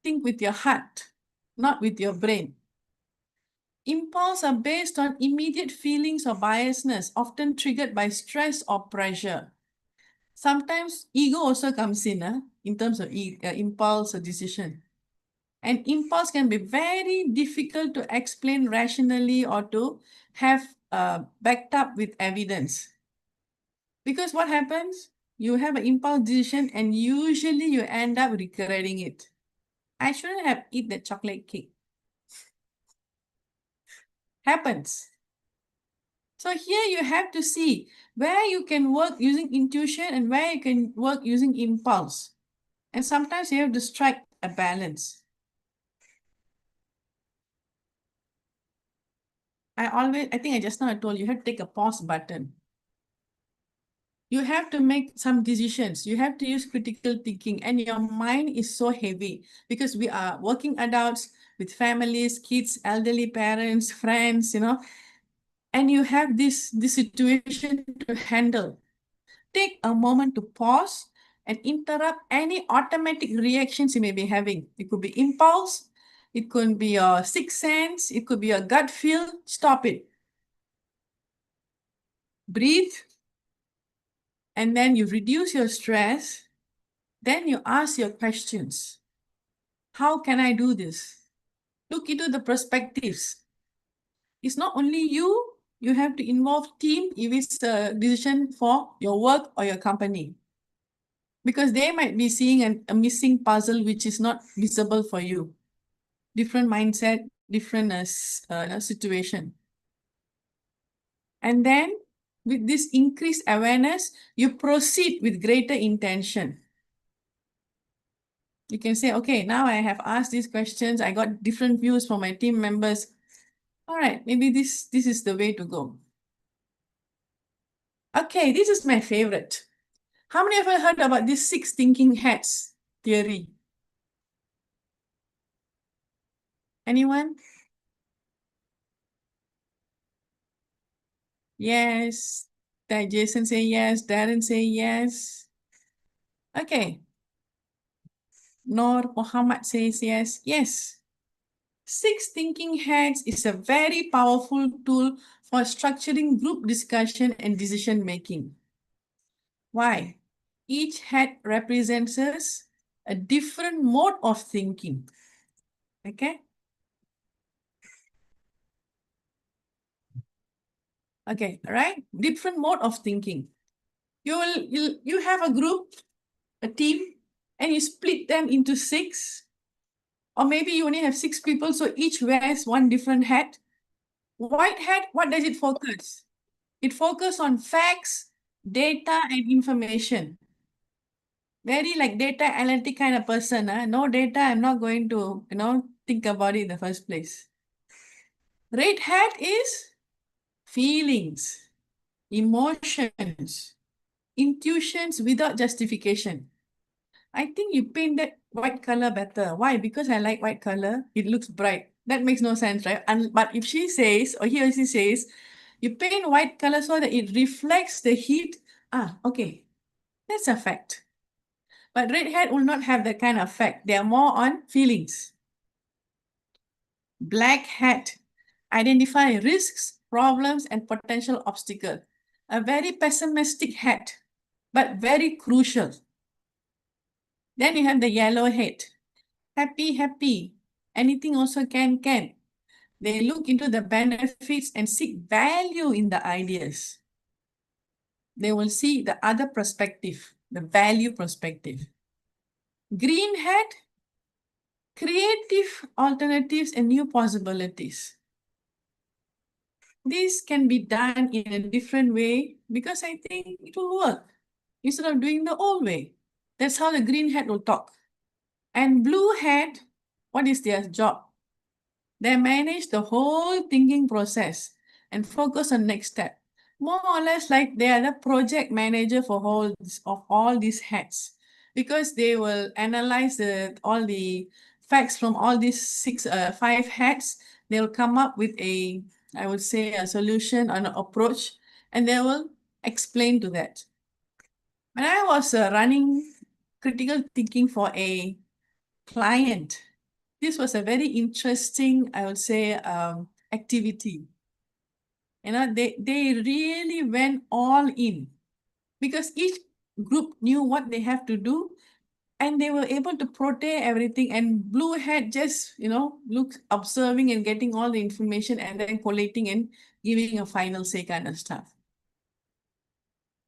think with your heart, not with your brain. Impulse are based on immediate feelings or biasness, often triggered by stress or pressure. Sometimes ego also comes in terms of impulse or decision. And impulse can be very difficult to explain rationally or to have backed up with evidence. Because what happens? You have an impulse decision and usually you end up regretting it. I shouldn't have eaten that chocolate cake. Happens. So here you have to see where you can work using intuition and where you can work using impulse. And sometimes you have to strike a balance. I think I just now I told you have to take a pause button. You have to make some decisions. You have to use critical thinking, and your mind is so heavy because we are working adults with families, kids, elderly parents, friends, and you have this situation to handle. Take a moment to pause and interrupt any automatic reactions you may be having. It could be impulse, it could be your sixth sense, it could be your gut feel. Stop it. Breathe, and then you reduce your stress. Then you ask your questions. How can I do this? Look into the perspectives. It's not only you have to involve team if it's a decision for your work or your company. Because they might be seeing a missing puzzle which is not visible for you. Different mindset, different situation. And then with this increased awareness, you proceed with greater intention. You can say, okay, now I have asked these questions. I got different views from my team members. All right, maybe this is the way to go. Okay, this is my favorite. How many of you heard about this 6 thinking hats theory? Anyone? Yes. Jason say yes. Darren say yes. Okay. Nor Muhammad says yes. Yes. 6 thinking hats is a very powerful tool for structuring group discussion and decision making. Why? Each hat represents a different mode of thinking. Okay? Okay, all right? Different mode of thinking. You have a group, a team, and you split them into 6. Or maybe you only have 6 people, so each wears one different hat. White hat, what does it focus? It focuses on facts, data, and information. Very like data analytic kind of person. No data, I'm not going to, think about it in the first place. Red hat is feelings, emotions, intuitions without justification. I think you paint that white color better. Why? Because I like white color. It looks bright. That makes no sense, right? But if she says, or he or she says, you paint white color so that it reflects the heat. Okay. That's a fact. But red hat will not have that kind of effect. They are more on feelings. Black hat, identify risks, problems, and potential obstacles. A very pessimistic hat. but very crucial. Then you have the yellow head. Happy, happy. Anything also can. They look into the benefits and seek value in the ideas. They will see the other perspective, the value perspective. Green hat, creative alternatives and new possibilities. This can be done in a different way because I think it will work instead of doing the old way. That's how the green hat will talk. And blue hat, what is their job? They manage the whole thinking process and focus on next step. More or less like they are the project manager for all these hats because they will analyze all the facts from all these five hats. They'll come up with I would say, a solution or an approach, and they will explain to that. When I was running critical thinking for a client, this was a very interesting, I would say, activity. They really went all in because each group knew what they have to do and they were able to protect everything. And blue hat just, look, observing and getting all the information and then collating and giving a final say kind of stuff.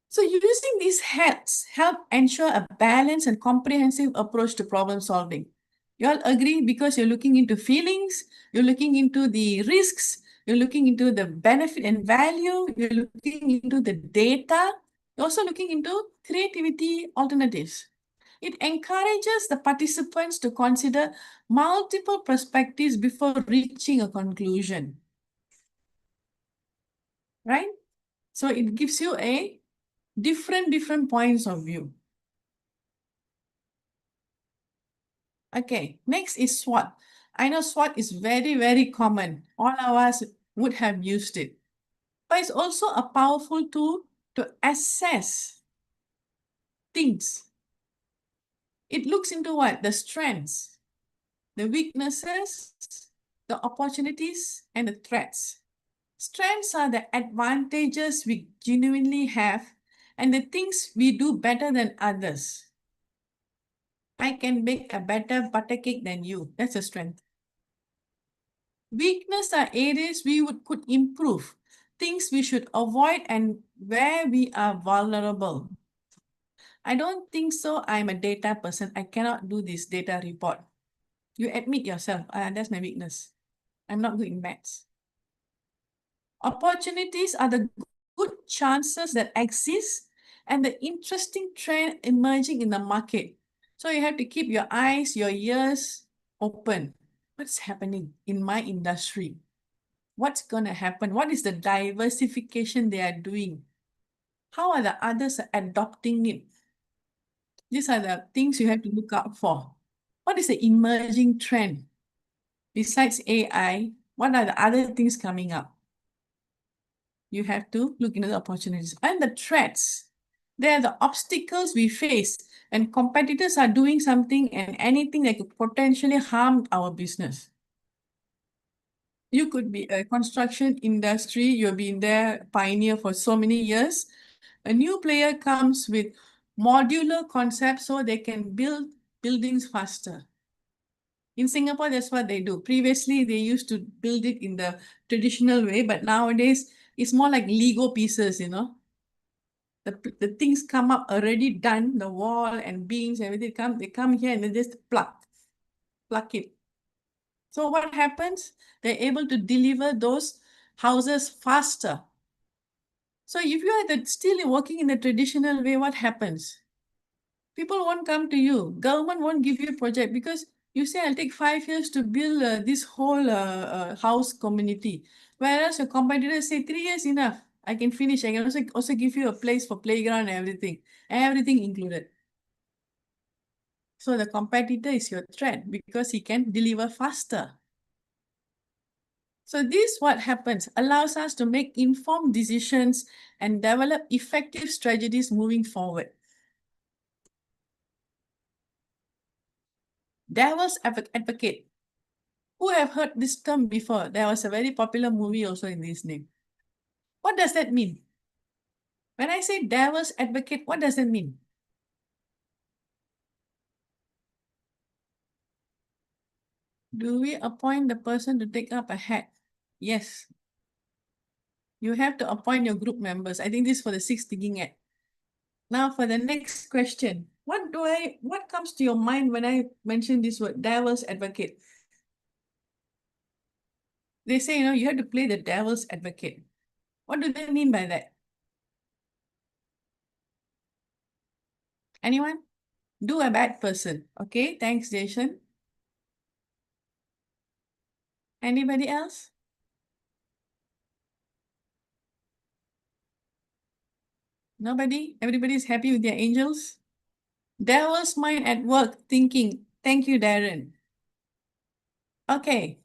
So using these hats help ensure a balanced and comprehensive approach to problem solving. You all agree because you're looking into feelings, you're looking into the risks, you're looking into the benefit and value, you're looking into the data, you're also looking into creativity alternatives. It encourages the participants to consider multiple perspectives before reaching a conclusion. Right? So it gives you a different points of view. Okay, next is SWOT. I know SWOT is very common. All of us would have used it. But it's also a powerful tool to assess things. It looks into what? The strengths, the weaknesses, the opportunities, and the threats. Strengths are the advantages we genuinely have and the things we do better than others. I can bake a better butter cake than you. That's a strength. Weakness are areas could improve, things we should avoid, and where we are vulnerable. I don't think so. I'm a data person. I cannot do this data report. You admit yourself, that's my weakness. I'm not good in maths. Opportunities are the good chances that exist and the interesting trend emerging in the market. So you have to keep your eyes, your ears open. What's happening in my industry? What's going to happen? What is the diversification they are doing? How are the others adopting it? These are the things you have to look out for. What is the emerging trend? Besides AI, what are the other things coming up? You have to look into the opportunities and the threats. They are the obstacles we face and competitors are doing something and anything that could potentially harm our business. You could be a construction industry, you've been there, pioneer for so many years. A new player comes with modular concepts so they can build buildings faster. In Singapore, that's what they do. Previously, they used to build it in the traditional way, but nowadays, it's more like Lego pieces, The things come up already done, the wall and beams, everything they come here and they just pluck it. So what happens? They're able to deliver those houses faster. So if you are still working in the traditional way, what happens? People won't come to you. Government won't give you a project because you say, I'll take 5 years to build this whole house community. Whereas your competitors say 3 years enough. I can finish. I can also give you a place for playground and everything included. So the competitor is your threat because he can deliver faster. So this what happens, allows us to make informed decisions and develop effective strategies moving forward. Devil's advocate. Who have heard this term before? There was a very popular movie also in this name. What does that mean? When I say devil's advocate, what does that mean? Do we appoint the person to take up a hat? Yes. You have to appoint your group members. I think this is for the sixth digging at. Now for the next question. What comes to your mind when I mention this word, devil's advocate? They say, you have to play the devil's advocate. What do they mean by that? Anyone? Do a bad person. Okay, thanks, Jason. Anybody else? Nobody? Everybody's happy with their angels? Devil's mind at work thinking. Thank you, Darren. Okay.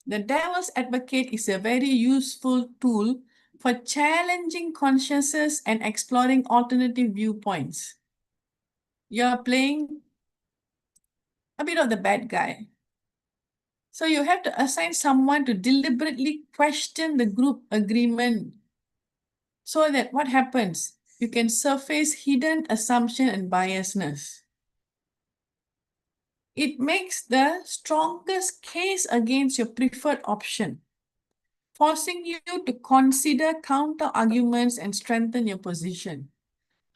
The devil's advocate is a very useful tool for challenging consciences and exploring alternative viewpoints. You're playing a bit of the bad guy. So you have to assign someone to deliberately question the group agreement so that what happens? You can surface hidden assumption and biasness. It makes the strongest case against your preferred option, forcing you to consider counter arguments and strengthen your position.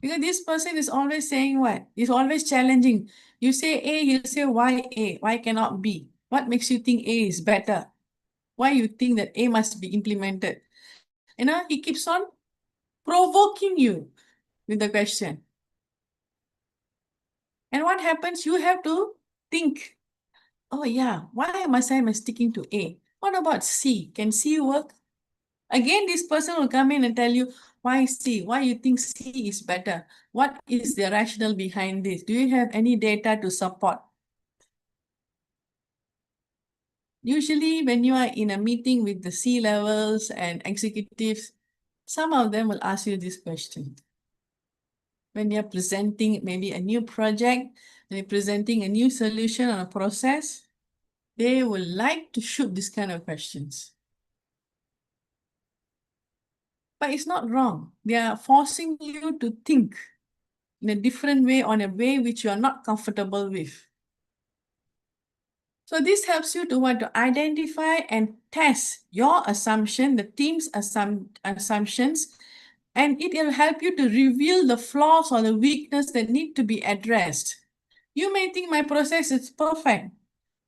Because this person is always saying what? He's always challenging. You say A, he'll say why A? Why cannot B? What makes you think A is better? Why you think that A must be implemented? He keeps on provoking you with the question. And what happens? You have to think, oh yeah, why must I be sticking to A? What about C? Can C work? Again, this person will come in and tell you, why C? Why you think C is better? What is the rationale behind this? Do you have any data to support? Usually, when you are in a meeting with the C-levels and executives, some of them will ask you this question. When you're presenting maybe a new project, when you're presenting a new solution on a process, they will like to shoot this kind of questions. But it's not wrong. They are forcing you to think in a different way, on a way which you are not comfortable with. So this helps you to want to identify and test your assumption, the team's assumptions, and it will help you to reveal the flaws or the weakness that need to be addressed. You may think my process is perfect.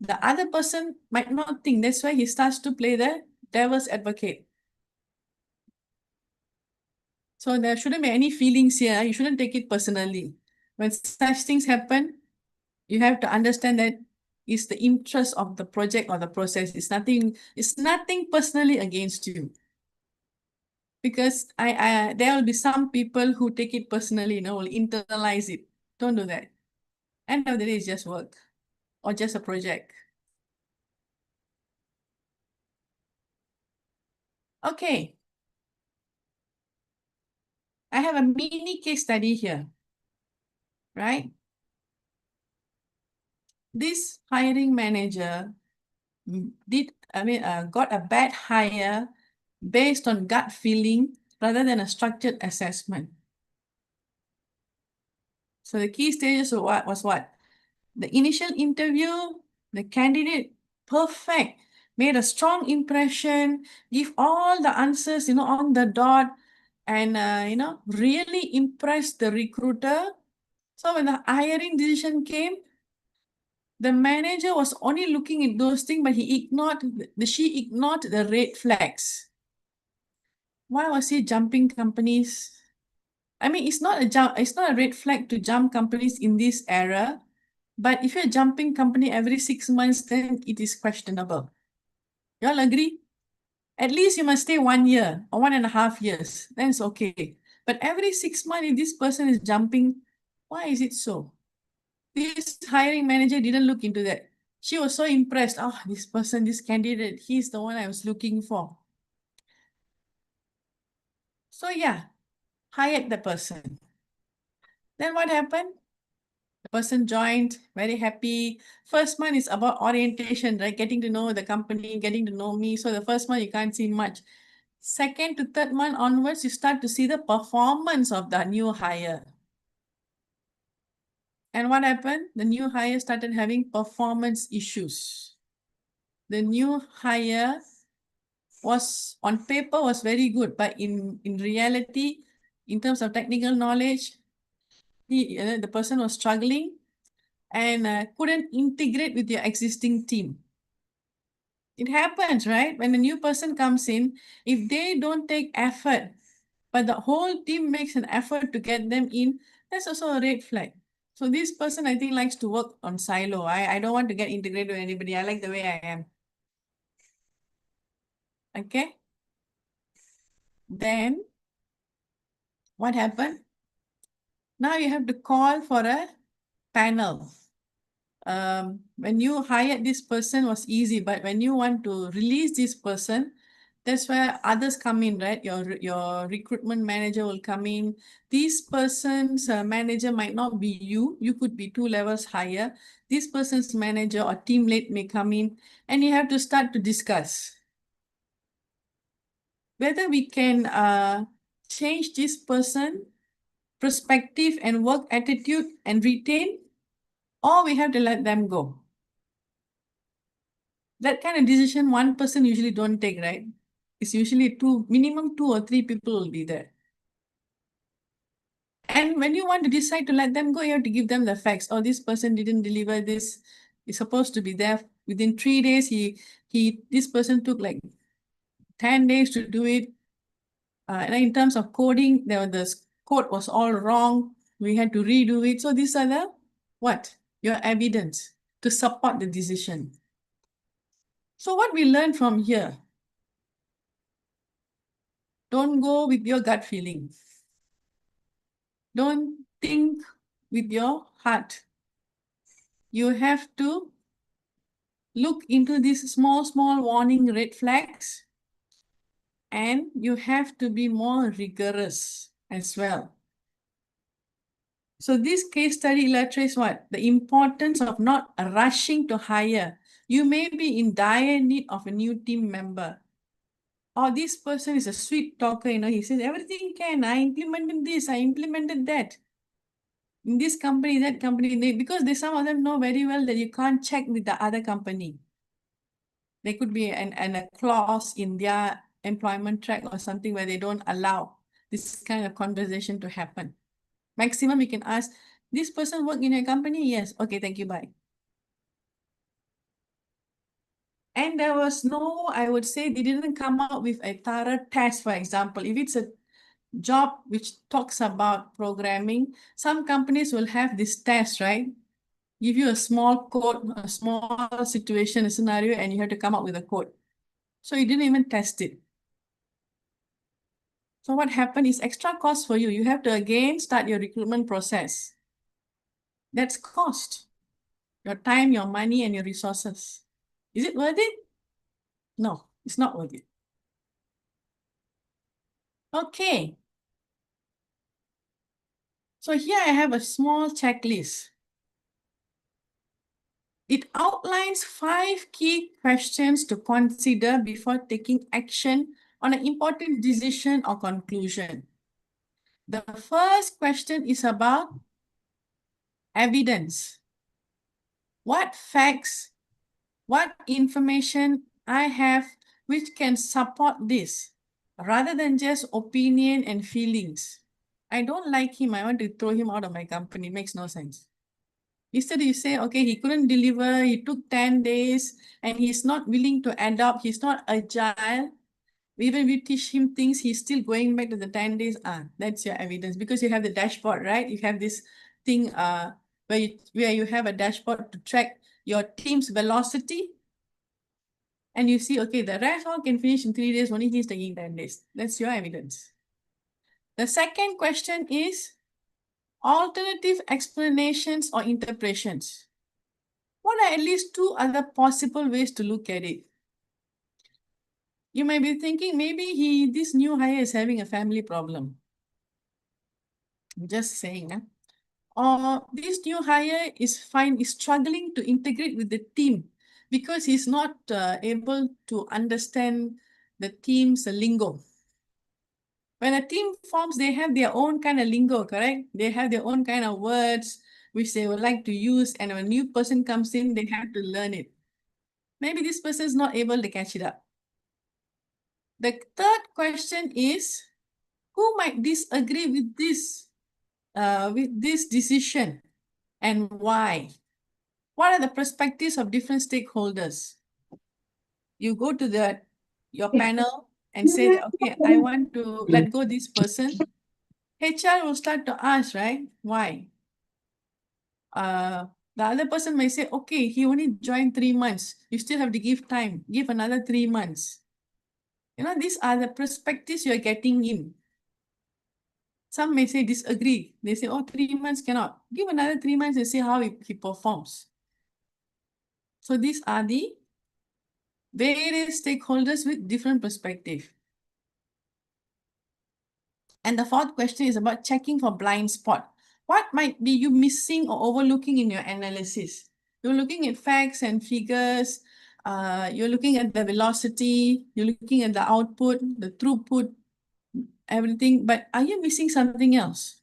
The other person might not think. That's why he starts to play the devil's advocate. So there shouldn't be any feelings here. You shouldn't take it personally. When such things happen, you have to understand that it's the interest of the project or the process. It's nothing personally against you. Because there will be some people who take it personally, will internalize it. Don't do that. End of the day, it's just work or just a project. Okay. I have a mini case study here, right? This hiring manager got a bad hire based on gut feeling rather than a structured assessment. So the key stages was what? The initial interview, the candidate, perfect, made a strong impression, give all the answers, on the dot, and, really impressed the recruiter. So when the hiring decision came, the manager was only looking at those things, but she ignored the red flags. Why was he jumping companies? I mean, it's not a red flag to jump companies in this era, but if you're jumping company every 6 months, then it is questionable. Y'all agree? At least you must stay 1 year or 1.5 years. Then it's okay. But every 6 months, if this person is jumping, why is it so? This hiring manager didn't look into that. She was so impressed. Oh, this person, this candidate, he's the one I was looking for. So yeah, hired the person. Then what happened? The person joined, very happy. First month is about orientation, right? Getting to know the company, getting to know me. So the first month you can't see much. Second to third month onwards, you start to see the performance of the new hire. And what happened? The new hire started having performance issues. The new hire was on paper was very good, but in reality, in terms of technical knowledge, the person was struggling and couldn't integrate with your existing team. It happens, right? When a new person comes in, if they don't take effort, but the whole team makes an effort to get them in, that's also a red flag. So this person, I think, likes to work on silo. I don't want to get integrated with anybody. I like the way I am. Okay? Then, what happened? Now you have to call for a panel. When you hired this person was easy, but when you want to release this person, that's where others come in, right? Your recruitment manager will come in. This person's manager might not be you. You could be 2 levels higher. This person's manager or team lead may come in, and you have to start to discuss whether we can change this person perspective and work attitude and retain, or we have to let them go. That kind of decision one person usually don't take, right? It's usually minimum 2 or 3 people will be there. And when you want to decide to let them go, you have to give them the facts. Oh, this person didn't deliver this. He's supposed to be there within 3 days. This person took like 10 days to do it. And in terms of coding, the code was all wrong. We had to redo it. So these are your evidence to support the decision. So what we learn from here, don't go with your gut feeling. Don't think with your heart. You have to look into these small warning red flags, and you have to be more rigorous as well. So this case study illustrates what? The importance of not rushing to hire. You may be in dire need of a new team member. Or this person is a sweet talker, he says, everything can, I implemented this, I implemented that. In this company, that company, because some of them know very well that you can't check with the other company. There could be a clause in their employment track or something where they don't allow this kind of conversation to happen. Maximum, you can ask, this person work in your company? Yes. Okay, thank you, bye. And there was no, I would say, they didn't come out with a thorough test, for example. If it's a job which talks about programming, some companies will have this test, right? Give you a small code, a small situation, a scenario, and you have to come up with a code. So you didn't even test it. So what happened is extra cost for you. You have to again start your recruitment process. That's cost. Your time, your money, and your resources. Is it worth it? No, it's not worth it. Okay. So here I have a small checklist. It outlines 5 key questions to consider before taking action on an important decision or conclusion. The first question is about evidence. What facts, what information I have which can support this, rather than just opinion and feelings. I don't like him, I want to throw him out of my company. Makes no sense. Instead, you say, okay, he couldn't deliver, he took 10 days, and he's not willing to adapt, he's not agile. Even if you teach him things, he's still going back to the 10 days. That's your evidence, because you have the dashboard, right? You have this thing where you have a dashboard to track your team's velocity. And you see, okay, the rest all can finish in 3 days, only he's taking 10 days. That's your evidence. The second question is alternative explanations or interpretations. What are at least 2 other possible ways to look at it? You may be thinking maybe this new hire is having a family problem. I'm just saying. Or this new hire is struggling to integrate with the team because he's not able to understand the team's lingo. When a team forms, they have their own kind of lingo, correct? They have their own kind of words which they would like to use. And when a new person comes in, they have to learn it. Maybe this person is not able to catch it up. The third question is, who might disagree with this decision and why? What are the perspectives of different stakeholders? You go to your panel and say that, okay, I want to let go this person. HR will start to ask, right? Why? The other person may say, okay, he only joined 3 months. You still have to give time, give another 3 months. These are the perspectives you're getting in. Some may say disagree. They say, oh, 3 months cannot. Give another 3 months and see how he performs. So these are the various stakeholders with different perspective. And the fourth question is about checking for blind spot. What might be you missing or overlooking in your analysis? You're looking at facts and figures. You're looking at the velocity. You're looking at the output, the throughput, everything. But are you missing something else?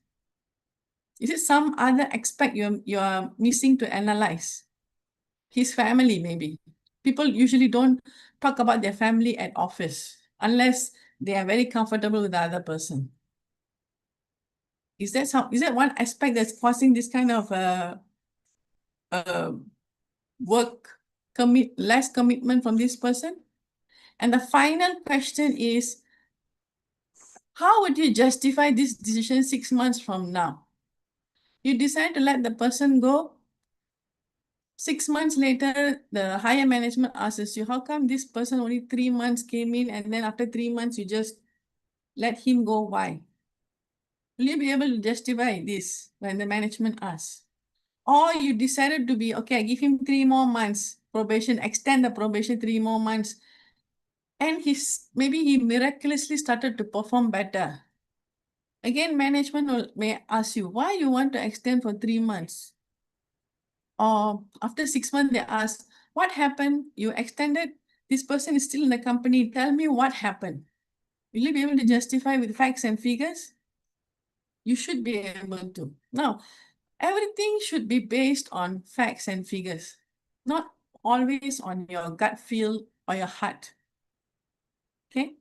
Is it some other aspect you're missing to analyze? His family, maybe. People usually don't talk about their family at office unless they are very comfortable with the other person. Is that one aspect that's causing this kind of work less commitment from this person? And the final question is, how would you justify this decision 6 months from now? You decide to let the person go. 6 months later, the higher management asks you, how come this person only 3 months came in and then after 3 months you just let him go? Why? Will you be able to justify this when the management asks? Or you decided to be, okay, I give him 3 more months probation, extend the probation 3 more months. And maybe he miraculously started to perform better. Again, management may ask you, why you want to extend for 3 months? Or after 6 months, they ask, what happened? You extended, this person is still in the company. Tell me what happened. Will you be able to justify with facts and figures? You should be able to. Now, everything should be based on facts and figures, not always on your gut feel or your heart. Okay?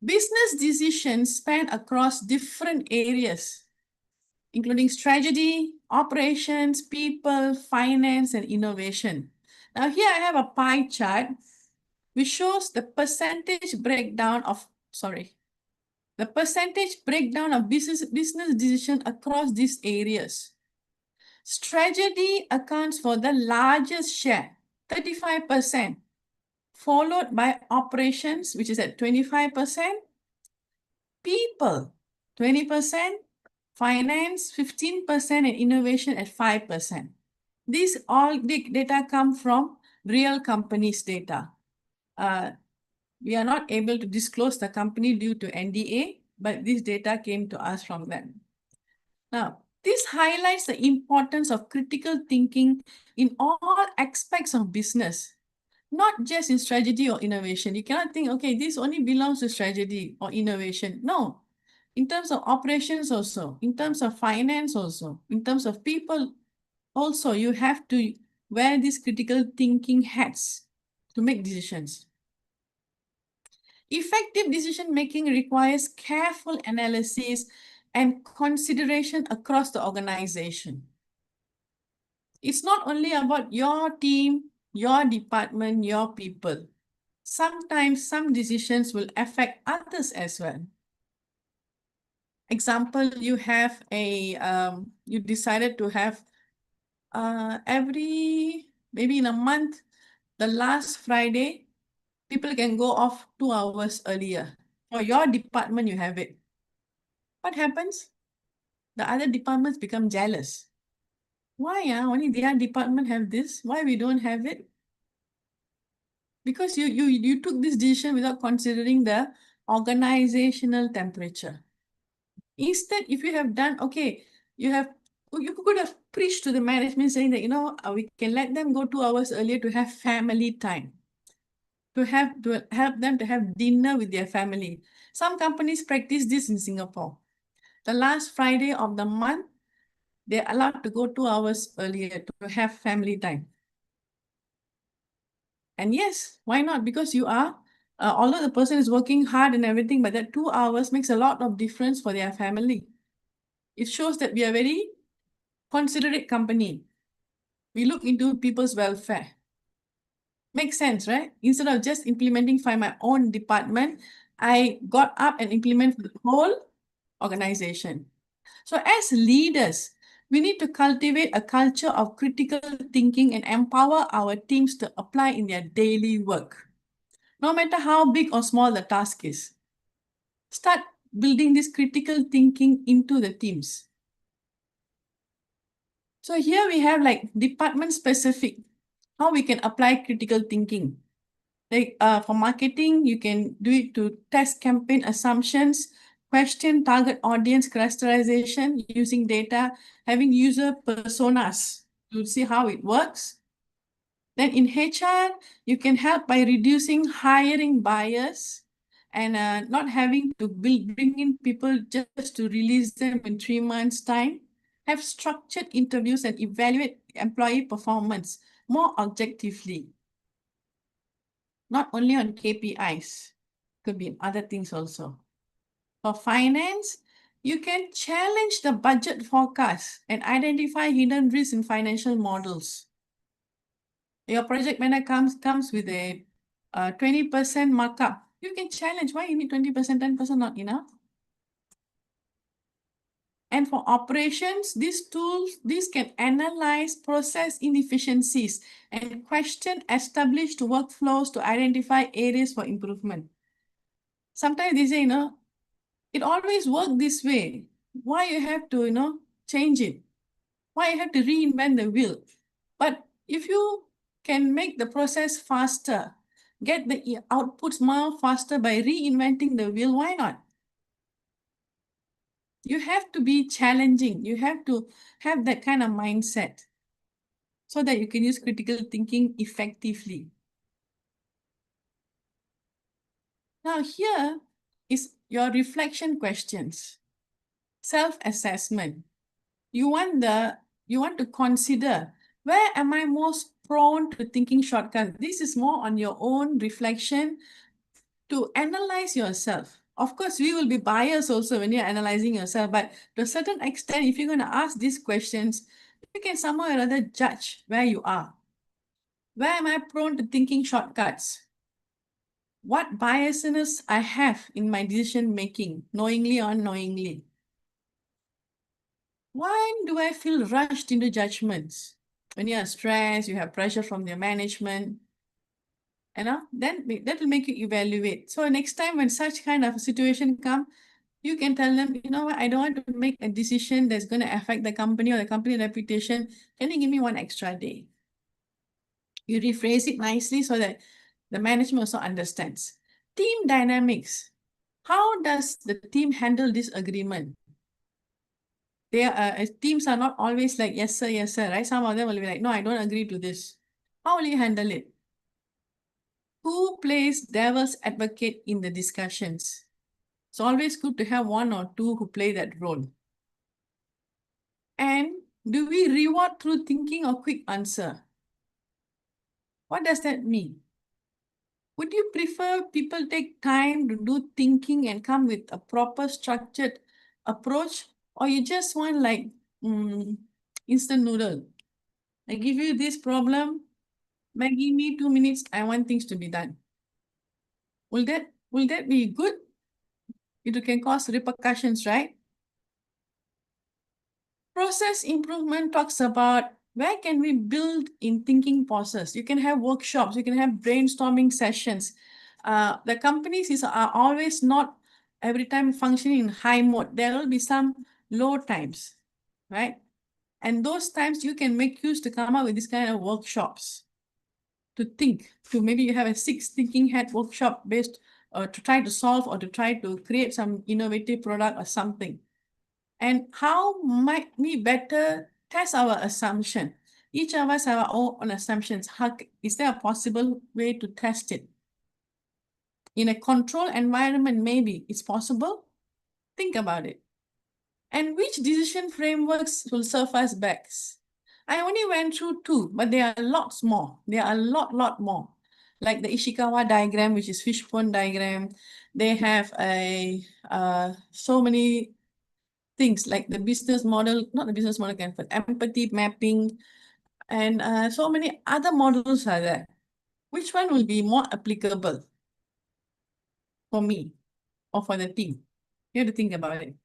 Business decisions span across different areas, including strategy, operations, people, finance, and innovation. Now here I have a pie chart which shows the percentage breakdown of business decision across these areas. Strategy accounts for the largest share, 35%, followed by operations, which is at 25%, people, 20%, finance, 15%, and innovation at 5%. These all data come from real companies' data. We are not able to disclose the company due to NDA, but this data came to us from them. Now, this highlights the importance of critical thinking in all aspects of business, not just in strategy or innovation. You cannot think, okay, this only belongs to strategy or innovation. No, in terms of operations also, in terms of finance also, in terms of people also, you have to wear these critical thinking hats to make decisions. Effective decision-making requires careful analysis and consideration across the organization. It's not only about your team, your department, your people. Sometimes some decisions will affect others as well. Example, you decided to have maybe in a month, the last Friday, people can go off 2 hours earlier. For your department, you have it. What happens? The other departments become jealous. Why only their department have this? Why we don't have it? Because you took this decision without considering the organizational temperature. Instead, if you have done, okay, you could have preached to the management saying that, we can let them go 2 hours earlier to have family time. to help them to have dinner with their family. Some companies practice this in Singapore. The last Friday of the month, they're allowed to go 2 hours earlier to have family time. And yes, why not? Because although the person is working hard and everything, but that 2 hours makes a lot of difference for their family. It shows that we are a very considerate company. We look into people's welfare. Makes sense, right? Instead of just implementing for my own department, I got up and implemented the whole organization. So as leaders, we need to cultivate a culture of critical thinking and empower our teams to apply in their daily work, no matter how big or small the task is. Start building this critical thinking into the teams. So here we have like department specific, how we can apply critical thinking. Like for marketing, you can do it to test campaign assumptions, question target audience characterization using data, having user personas to see how it works. Then in HR, you can help by reducing hiring bias and not having to bring in people just to release them in 3 months' time. Have structured interviews and evaluate employee performance more objectively, not only on KPIs, could be other things also. For finance, you can challenge the budget forecast and identify hidden risks in financial models. Your project manager comes with a 20% markup. You can challenge why you need 20%, 10% not enough. And for operations, these can analyze process inefficiencies and question established workflows to identify areas for improvement. Sometimes they say, it always worked this way. Why you have to, change it? Why you have to reinvent the wheel? But if you can make the process faster, get the outputs more faster by reinventing the wheel, why not? You have to be challenging. You have to have that kind of mindset so that you can use critical thinking effectively. Now here is your reflection questions, self-assessment. You want to consider, where am I most prone to thinking shortcuts? This is more on your own reflection to analyze yourself. Of course, we will be biased also when you're analyzing yourself, but to a certain extent, if you're going to ask these questions, you can somehow or other judge where you are. Where am I prone to thinking shortcuts? What biases I have in my decision making, knowingly or unknowingly? When do I feel rushed into judgments? When you are stressed, you have pressure from your management, then that will make you evaluate. So next time when such kind of situation come, you can tell them, you know what, I don't want to make a decision that's going to affect the company or the company reputation. Can you give me one extra day? You rephrase it nicely so that the management also understands. Team dynamics. How does the team handle disagreement? Teams are not always like, yes, sir, right? Some of them will be like, no, I don't agree to this. How will you handle it? Who plays devil's advocate in the discussions? It's always good to have one or two who play that role. And do we reward through thinking or quick answer? What does that mean? Would you prefer people take time to do thinking and come with a proper structured approach? Or you just want like instant noodle? I give you this problem, give me 2 minutes, I want things to be done. Will that be good? It can cause repercussions, right? Process improvement talks about where can we build in thinking process. You can have workshops, you can have brainstorming sessions. The companies are always not every time functioning in high mode. There will be some low times, right? And those times you can make use to come up with this kind of workshops to think, to maybe you have a 6 thinking head workshop based to try to solve or to try to create some innovative product or something. And how might we better test our assumption? Each of us have our own assumptions. Is there a possible way to test it? in a controlled environment, maybe it's possible. Think about it. And which decision frameworks will serve us best? I only went through two, but there are lots more. There are a lot more. Like the Ishikawa diagram, which is fishbone diagram. They have so many things like the business model, not the business model, but empathy mapping, and so many other models are there. Which one will be more applicable for me or for the team? You have to think about it.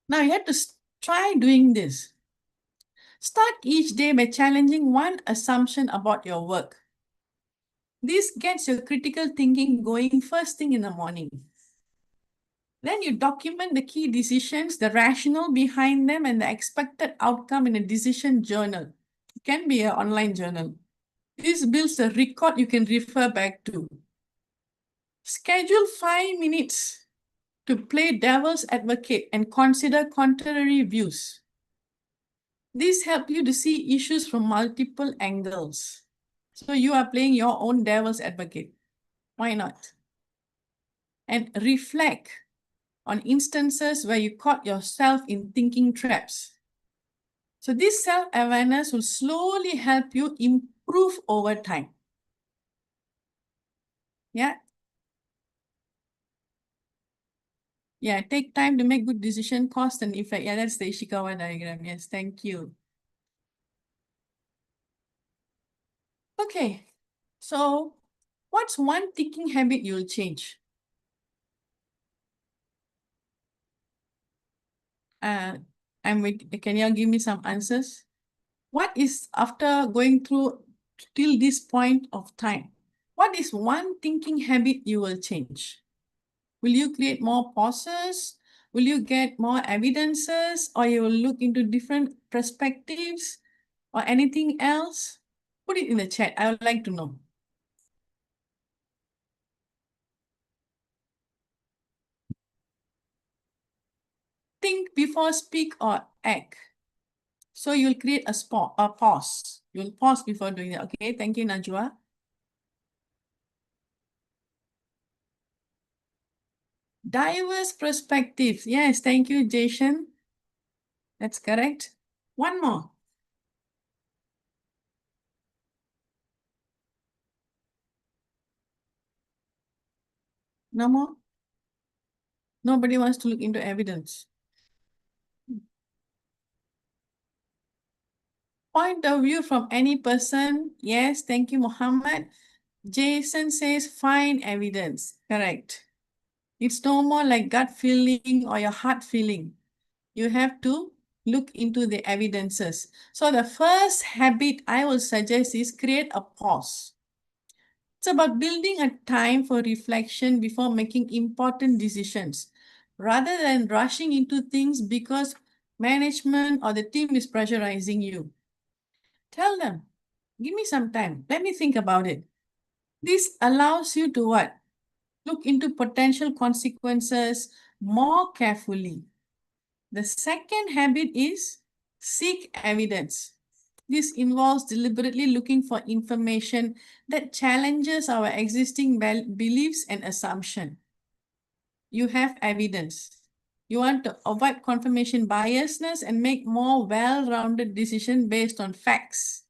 Now you have to try doing this. Start each day by challenging one assumption about your work. This gets your critical thinking going first thing in the morning. Then you document the key decisions, the rationale behind them, and the expected outcome in a decision journal. It can be an online journal. This builds a record you can refer back to. Schedule 5 minutes to play devil's advocate and consider contrary views. This helps you to see issues from multiple angles. So you are playing your own devil's advocate. Why not? And reflect on instances where you caught yourself in thinking traps. So this self-awareness will slowly help you improve over time. Yeah. Yeah, take time to make good decision, cost and effect. Yeah, that's the Ishikawa diagram. Yes, thank you. Okay, so what's one thinking habit you'll change? Can you give me some answers? What is, after going through till this point of time, what is one thinking habit you will change? Will you create more pauses? Will you get more evidences? Or you will look into different perspectives or anything else? Put it in the chat. I would like to know. Think before speak or act. So you'll create a pause. You'll pause before doing that. Okay, thank you, Najwa. Diverse perspectives. Yes, thank you, Jason. That's correct. One more. No more? Nobody wants to look into evidence. Point of view from any person. Yes, thank you, Muhammad. Jason says find evidence. Correct. It's no more like gut feeling or your heart feeling. You have to look into the evidences. So the first habit I will suggest is create a pause. It's about building a time for reflection before making important decisions, rather than rushing into things because management or the team is pressurizing you. Tell them, give me some time. Let me think about it. This allows you to what? Look into potential consequences more carefully. The second habit is seek evidence. This involves deliberately looking for information that challenges our existing beliefs and assumptions. You have evidence. You want to avoid confirmation biasness and make more well-rounded decisions based on facts.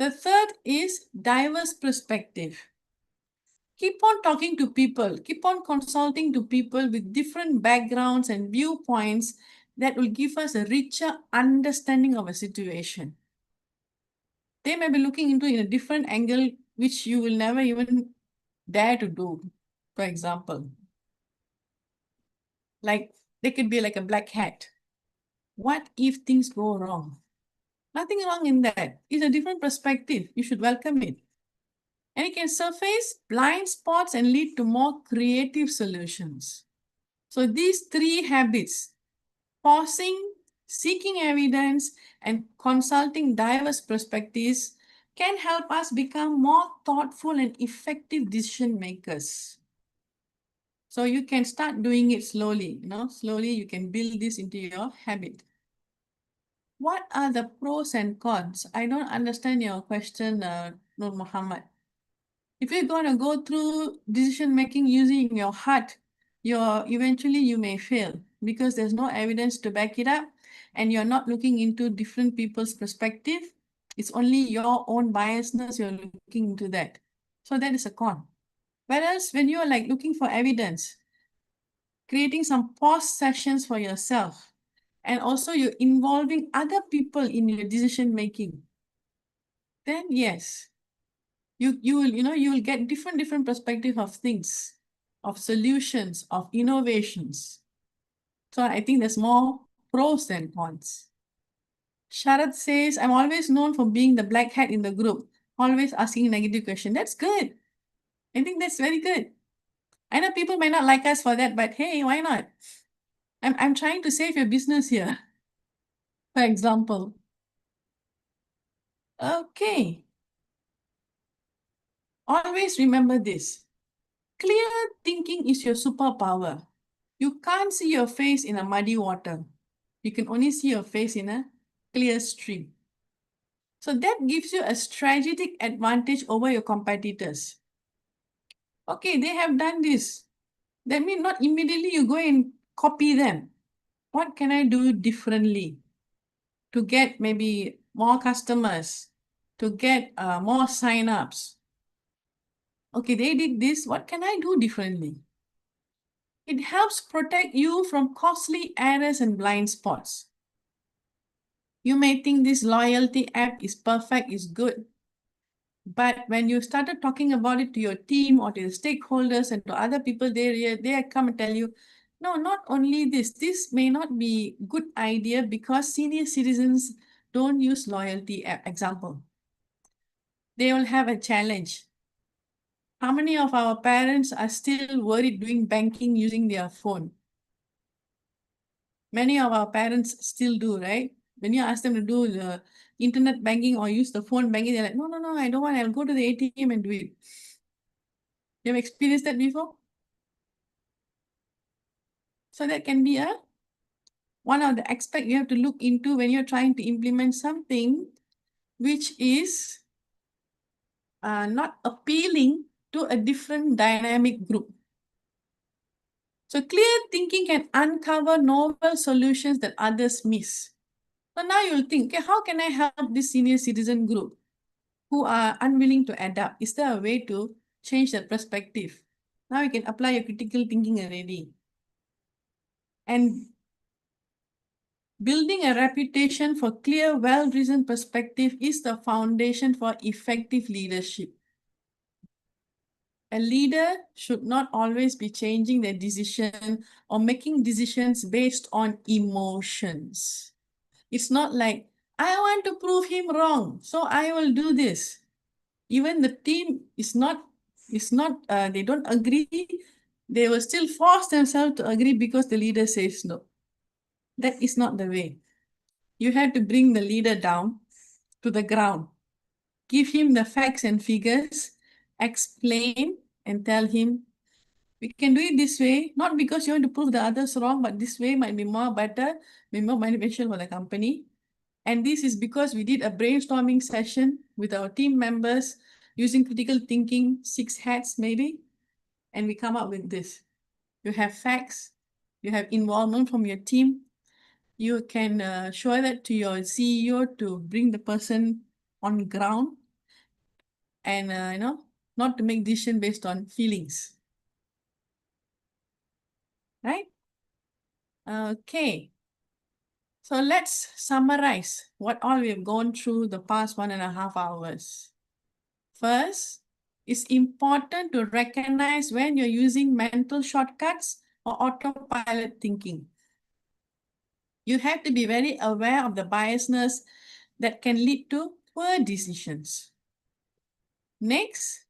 The third is diverse perspective. Keep on talking to people, keep on consulting to people with different backgrounds and viewpoints that will give us a richer understanding of a situation. They may be looking into in a different angle, which you will never even dare to do, for example. Like, they could be like a black hat. What if things go wrong? Nothing wrong in that. It's a different perspective. You should welcome it. And it can surface blind spots and lead to more creative solutions. So these three habits, pausing, seeking evidence, and consulting diverse perspectives can help us become more thoughtful and effective decision makers. So you can start doing it slowly, slowly you can build this into your habit. What are the pros and cons? I don't understand your question, Nur Muhammad. If you're going to go through decision making using your heart, eventually you may fail because there's no evidence to back it up, and you're not looking into different people's perspective. It's only your own biasness you're looking into that. So that is a con. Whereas when you're like looking for evidence, creating some pause sessions for yourself, and also you're involving other people in your decision making, then yes, you will get different perspective of things, of solutions, of innovations. So I think there's more pros than cons. Sharad says, I'm always known for being the black hat in the group, always asking negative question. That's good. I think that's very good. I know people might not like us for that, but hey, why not? I'm trying to save your business here, for example. Okay. Always remember this. Clear thinking is your superpower. You can't see your face in a muddy water. You can only see your face in a clear stream. So that gives you a strategic advantage over your competitors. Okay, they have done this. That means not immediately you go and copy them. What can I do differently to get maybe more customers, to get more sign-ups? Okay, they did this. What can I do differently? It helps protect you from costly errors and blind spots. You may think this loyalty app is perfect, is good. But when you started talking about it to your team or to the stakeholders and to other people, they come and tell you, no, not only this may not be good idea because senior citizens don't use loyalty app. Example, they will have a challenge. How many of our parents are still worried doing banking using their phone? Many of our parents still do, right? When you ask them to do the internet banking or use the phone banking, they're like, no, I don't want, I'll go to the ATM and do it. You have experienced that before? So that can be one of the aspects you have to look into when you're trying to implement something which is not appealing to a different dynamic group. So clear thinking can uncover novel solutions that others miss. So now you'll think, okay, how can I help this senior citizen group who are unwilling to adapt? Is there a way to change that perspective? Now you can apply your critical thinking already. And building a reputation for clear, well-reasoned perspective is the foundation for effective leadership. A leader should not always be changing their decision or making decisions based on emotions. It's not like, I want to prove him wrong, so I will do this. Even the team is not, they don't agree, they will still force themselves to agree because the leader says no. That is not the way. You have to bring the leader down to the ground. Give him the facts and figures, explain and tell him, we can do it this way, not because you want to prove the others wrong, but this way might be more better, be more beneficial for the company. And this is because we did a brainstorming session with our team members using critical thinking, 6 hats maybe, and we come up with this. You have facts, you have involvement from your team, you can show that to your CEO to bring the person on ground and not to make decision based on feelings. Right? Okay. So let's summarize what all we have gone through the past 1.5 hours. First, it's important to recognize when you're using mental shortcuts or autopilot thinking. You have to be very aware of the biasness that can lead to poor decisions. Next,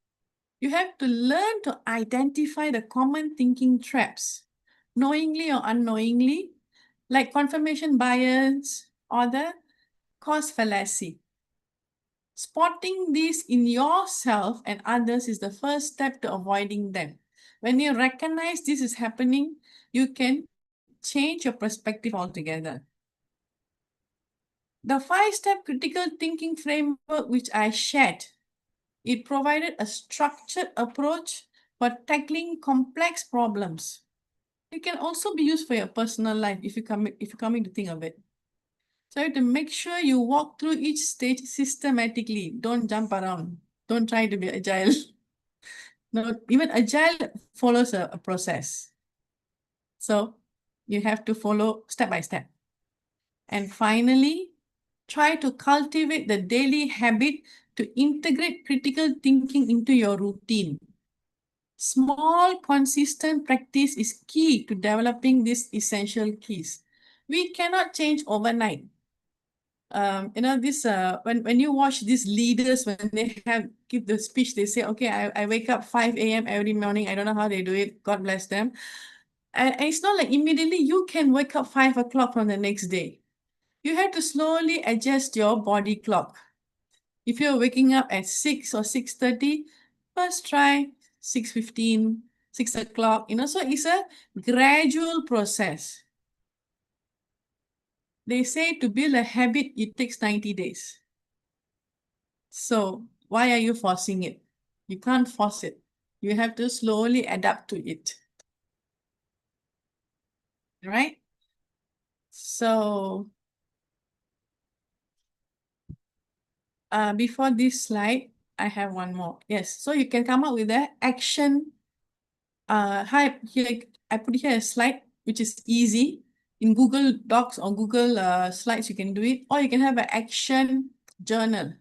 you have to learn to identify the common thinking traps, knowingly or unknowingly, like confirmation bias or the cause fallacy. Spotting these in yourself and others is the first step to avoiding them. When you recognize this is happening, you can change your perspective altogether. The 5-step critical thinking framework which I shared It provided a structured approach for tackling complex problems. It can also be used for your personal life if you're coming to think of it. So you have to make sure you walk through each stage systematically. Don't jump around. Don't try to be agile. No, even agile follows a process. So you have to follow step by step. And finally, try to cultivate the daily habit to integrate critical thinking into your routine. Small, consistent practice is key to developing these essential keys. We cannot change overnight. This when you watch these leaders, when they have give the speech, they say, okay, I wake up 5 a.m. every morning. I don't know how they do it. God bless them. And it's not like immediately you can wake up 5 o'clock from the next day. You have to slowly adjust your body clock. If you're waking up at 6 or 6:30, first try 6:15, 6 o'clock, so it's a gradual process. They say to build a habit, it takes 90 days. So why are you forcing it? You can't force it. You have to slowly adapt to it. All right? So before this slide, I have one more. Yes, so you can come up with the action. Hi, here I put here a slide which is easy. In Google Docs or Google Slides, you can do it, or you can have an action journal.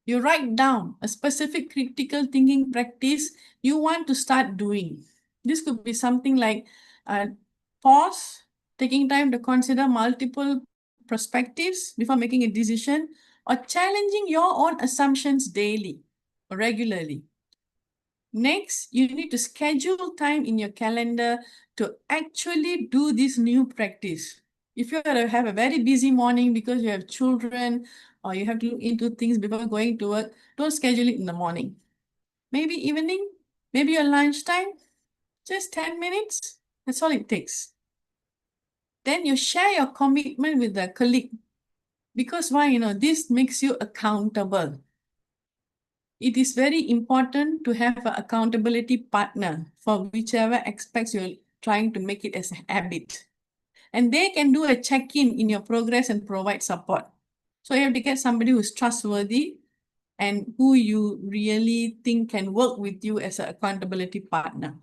You write down a specific critical thinking practice you want to start doing. This could be something like pause, taking time to consider multiple perspectives before making a decision, or challenging your own assumptions daily or regularly. Next, you need to schedule time in your calendar to actually do this new practice. If you have a very busy morning because you have children or you have to look into things before going to work, don't schedule it in the morning. Maybe evening, maybe your lunchtime, just 10 minutes. That's all it takes. Then you share your commitment with the colleague. Because why? This makes you accountable. It is very important to have an accountability partner for whichever aspects you're trying to make it as a habit. And they can do a check-in in your progress and provide support. So you have to get somebody who's trustworthy and who you really think can work with you as an accountability partner.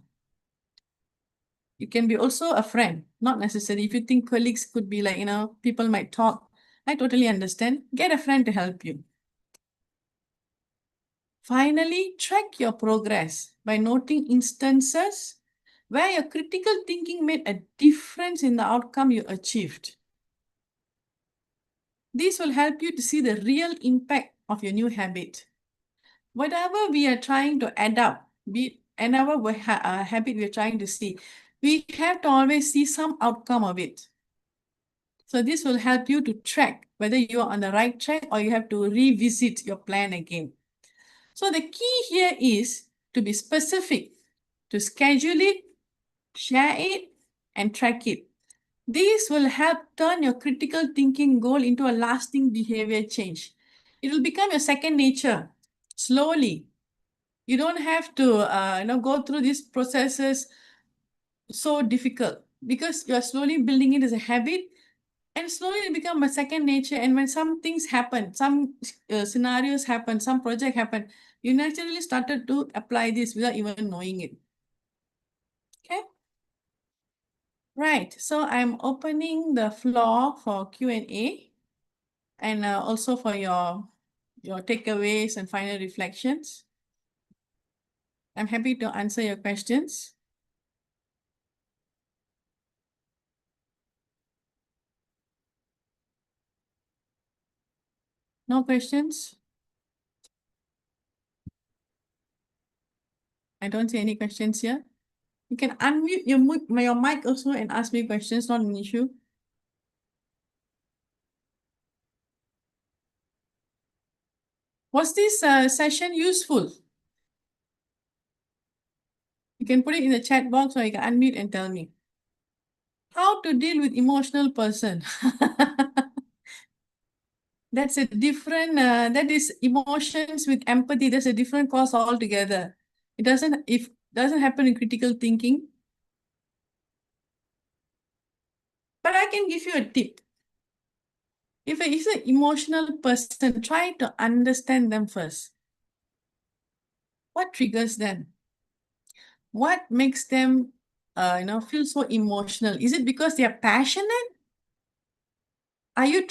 It can be also a friend, not necessarily. If you think colleagues could be like, people might talk, I totally understand. Get a friend to help you. Finally, track your progress by noting instances where your critical thinking made a difference in the outcome you achieved. This will help you to see the real impact of your new habit. Whatever we are trying to adapt, be another habit we are trying to see, we have to always see some outcome of it. So this will help you to track whether you are on the right track or you have to revisit your plan again. So the key here is to be specific, to schedule it, share it, and track it. This will help turn your critical thinking goal into a lasting behavior change. It will become your second nature, slowly. You don't have to go through these processes so difficult because you're slowly building it as a habit and slowly it become a second nature. And when some things happen, some scenarios happen, some project happen, you naturally started to apply this without even knowing it. Okay. Right. So I'm opening the floor for Q&A and also for your takeaways and final reflections. I'm happy to answer your questions. No questions? I don't see any questions here. You can unmute your mic also and ask me questions, not an issue. Was this session useful? You can put it in the chat box or you can unmute and tell me. How to deal with emotional person? That's a different, that is emotions with empathy. That's a different course altogether. It doesn't happen in critical thinking. But I can give you a tip. If it is an emotional person, try to understand them first. What triggers them? What makes them, feel so emotional? Is it because they are passionate? Are you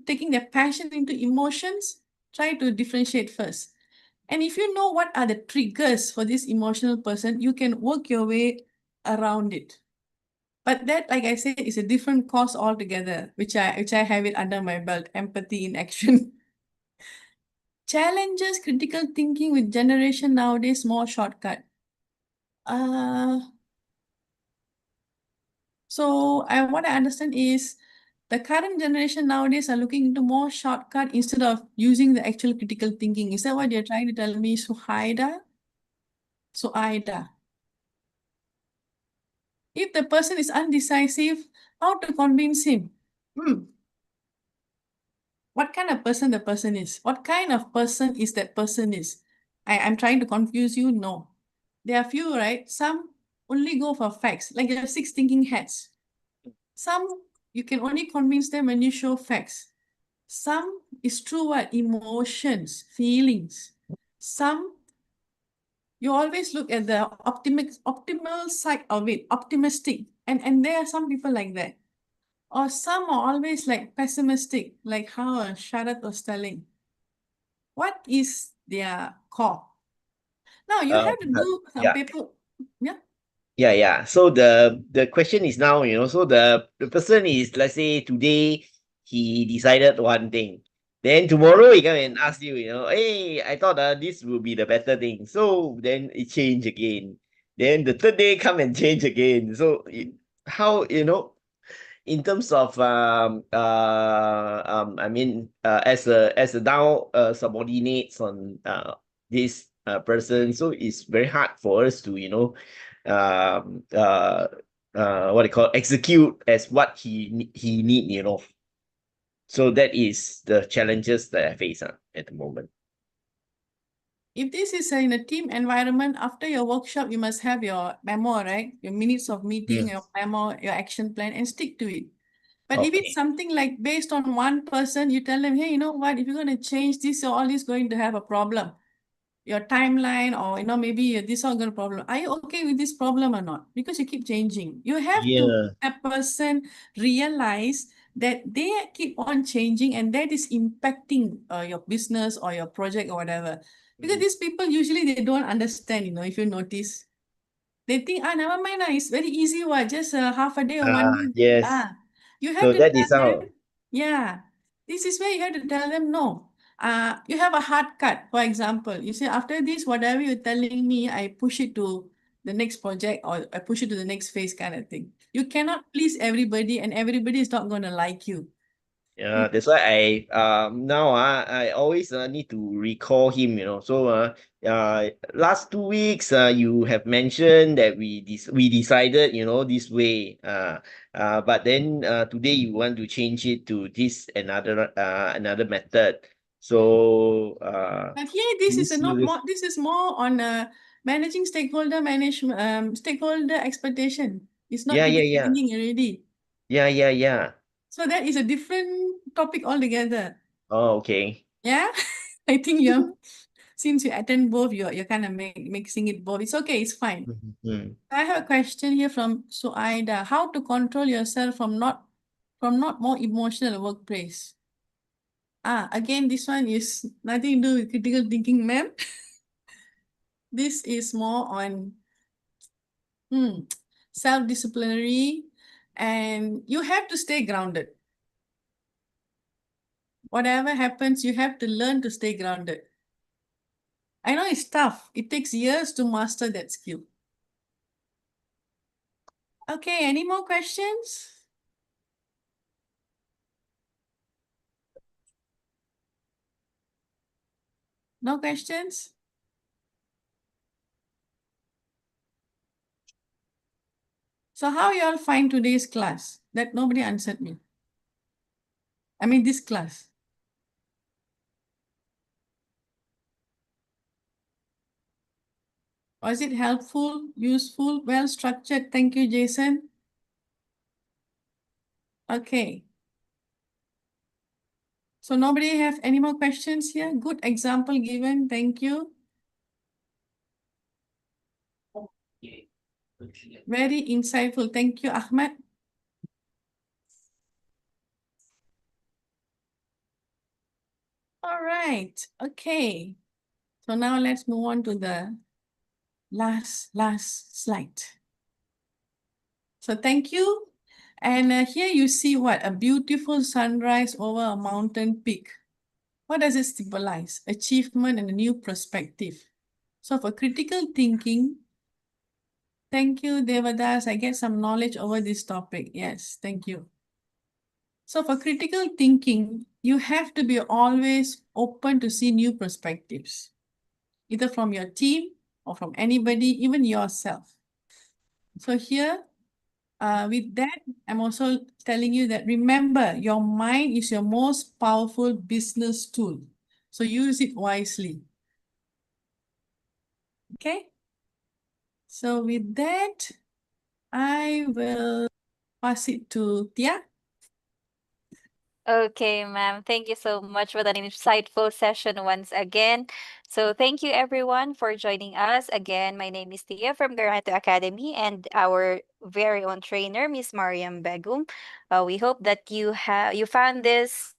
taking their passion into emotions? Try to differentiate first. And if you know what are the triggers for this emotional person, you can work your way around it. But that, like I said, is a different course altogether, which I have it under my belt, empathy in action. Challenges critical thinking with generation nowadays more shortcut. Uh, what I understand is the current generation nowadays are looking into more shortcut instead of using the actual critical thinking. Is that what you're trying to tell me, Suhaida? Suhaida. If the person is undecisive, how to convince him? What kind of person the person is? What kind of person is that person is? I'm trying to confuse you. No. There are few, right? Some only go for facts, like you have six thinking hats. Some you can only convince them when you show facts. Some is true what? Emotions, feelings. Some you always look at the optimal side of it, optimistic. And there are some people like that. Or some are always like pessimistic, like how Sharat was telling. What is their core? Now you have to do some Yeah. paper. Yeah. Yeah. So the question is now, so the person is, let's say today he decided one thing. Then tomorrow he come and ask you, hey, I thought this would be the better thing. So then it change again. Then the third day come and change again. So how, in terms of I mean, as a now subordinates on this person, so it's very hard for us to um uh what they call execute as what he need, so that is the challenges that I face at the moment. If this is in a team environment, after your workshop, you must have your memo, right? Your minutes of meeting, your memo, your action plan, and stick to it. But if it's Okay. something like based on one person, you tell them, hey, you know what, if you're going to change this, you're always going to have a problem. Your timeline, or maybe this all got a problem. Are you okay with this problem or not? Because you keep changing. You have to Yeah. a person realize that they keep on changing and that is impacting your business or your project or whatever. Because these people usually they don't understand, if you notice. They think, never mind, it's very easy, what, just half a day or one day. Yes. You have So to that tell is how. them, yeah, this is where you have to tell them, no. You have a hard cut, for example. You say, after this, whatever you're telling me, I push it to the next project or I push it to the next phase kind of thing. You cannot please everybody and everybody is not going to like you. Yeah, that's why I now I always need to recall him, So last 2 weeks you have mentioned that we decided, this way. But then today you want to change it to this another method. So But here, this is please a not use. more. This is more on managing stakeholder management, stakeholder expectation. It's not Yeah, yeah, critical yeah. thinking already. Yeah. So that is a different topic altogether. Oh, okay. Yeah, I think since you attend both, you're kind of mixing it both. It's okay. It's fine. Mhm. I have a question here from Suaida. How to control yourself from not more emotional workplace? Again, this one is nothing to do with critical thinking, ma'am. This is more on self-disciplinary, and you have to stay grounded. Whatever happens, you have to learn to stay grounded. I know it's tough. It takes years to master that skill. Okay, any more questions? No questions? So how you all find today's class? That nobody answered me. I mean this class. Was it helpful, useful, well structured? Thank you, Jason. Okay. So nobody have any more questions here? Good example given. Thank you. Very insightful. Thank you, Ahmed. All right. Okay. So now let's move on to the last slide. So thank you. And here you see what? A beautiful sunrise over a mountain peak. What does it symbolize? Achievement and a new perspective. So for critical thinking, thank you, Devadas. I get some knowledge over this topic. Yes, thank you. So for critical thinking, you have to be always open to see new perspectives, either from your team or from anybody, even yourself. So here, with that, I'm also telling you that remember, your mind is your most powerful business tool. So use it wisely. Okay? So with that, I will pass it to Tia. Okay, ma'am. Thank you so much for that insightful session once again. So, thank you everyone for joining us. Again, my name is Tia from Garanto Academy and our very own trainer, Miss Mariam Begum. We hope that you found this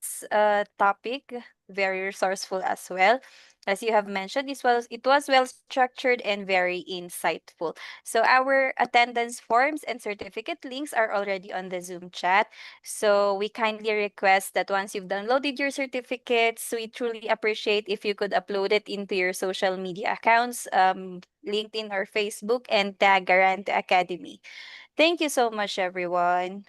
topic very resourceful as well. As you have mentioned, it was well structured and very insightful. So our attendance forms and certificate links are already on the Zoom chat. So we kindly request that once you've downloaded your certificates, we truly appreciate if you could upload it into your social media accounts, LinkedIn or Facebook, and tag Garant Academy. Thank you so much, everyone.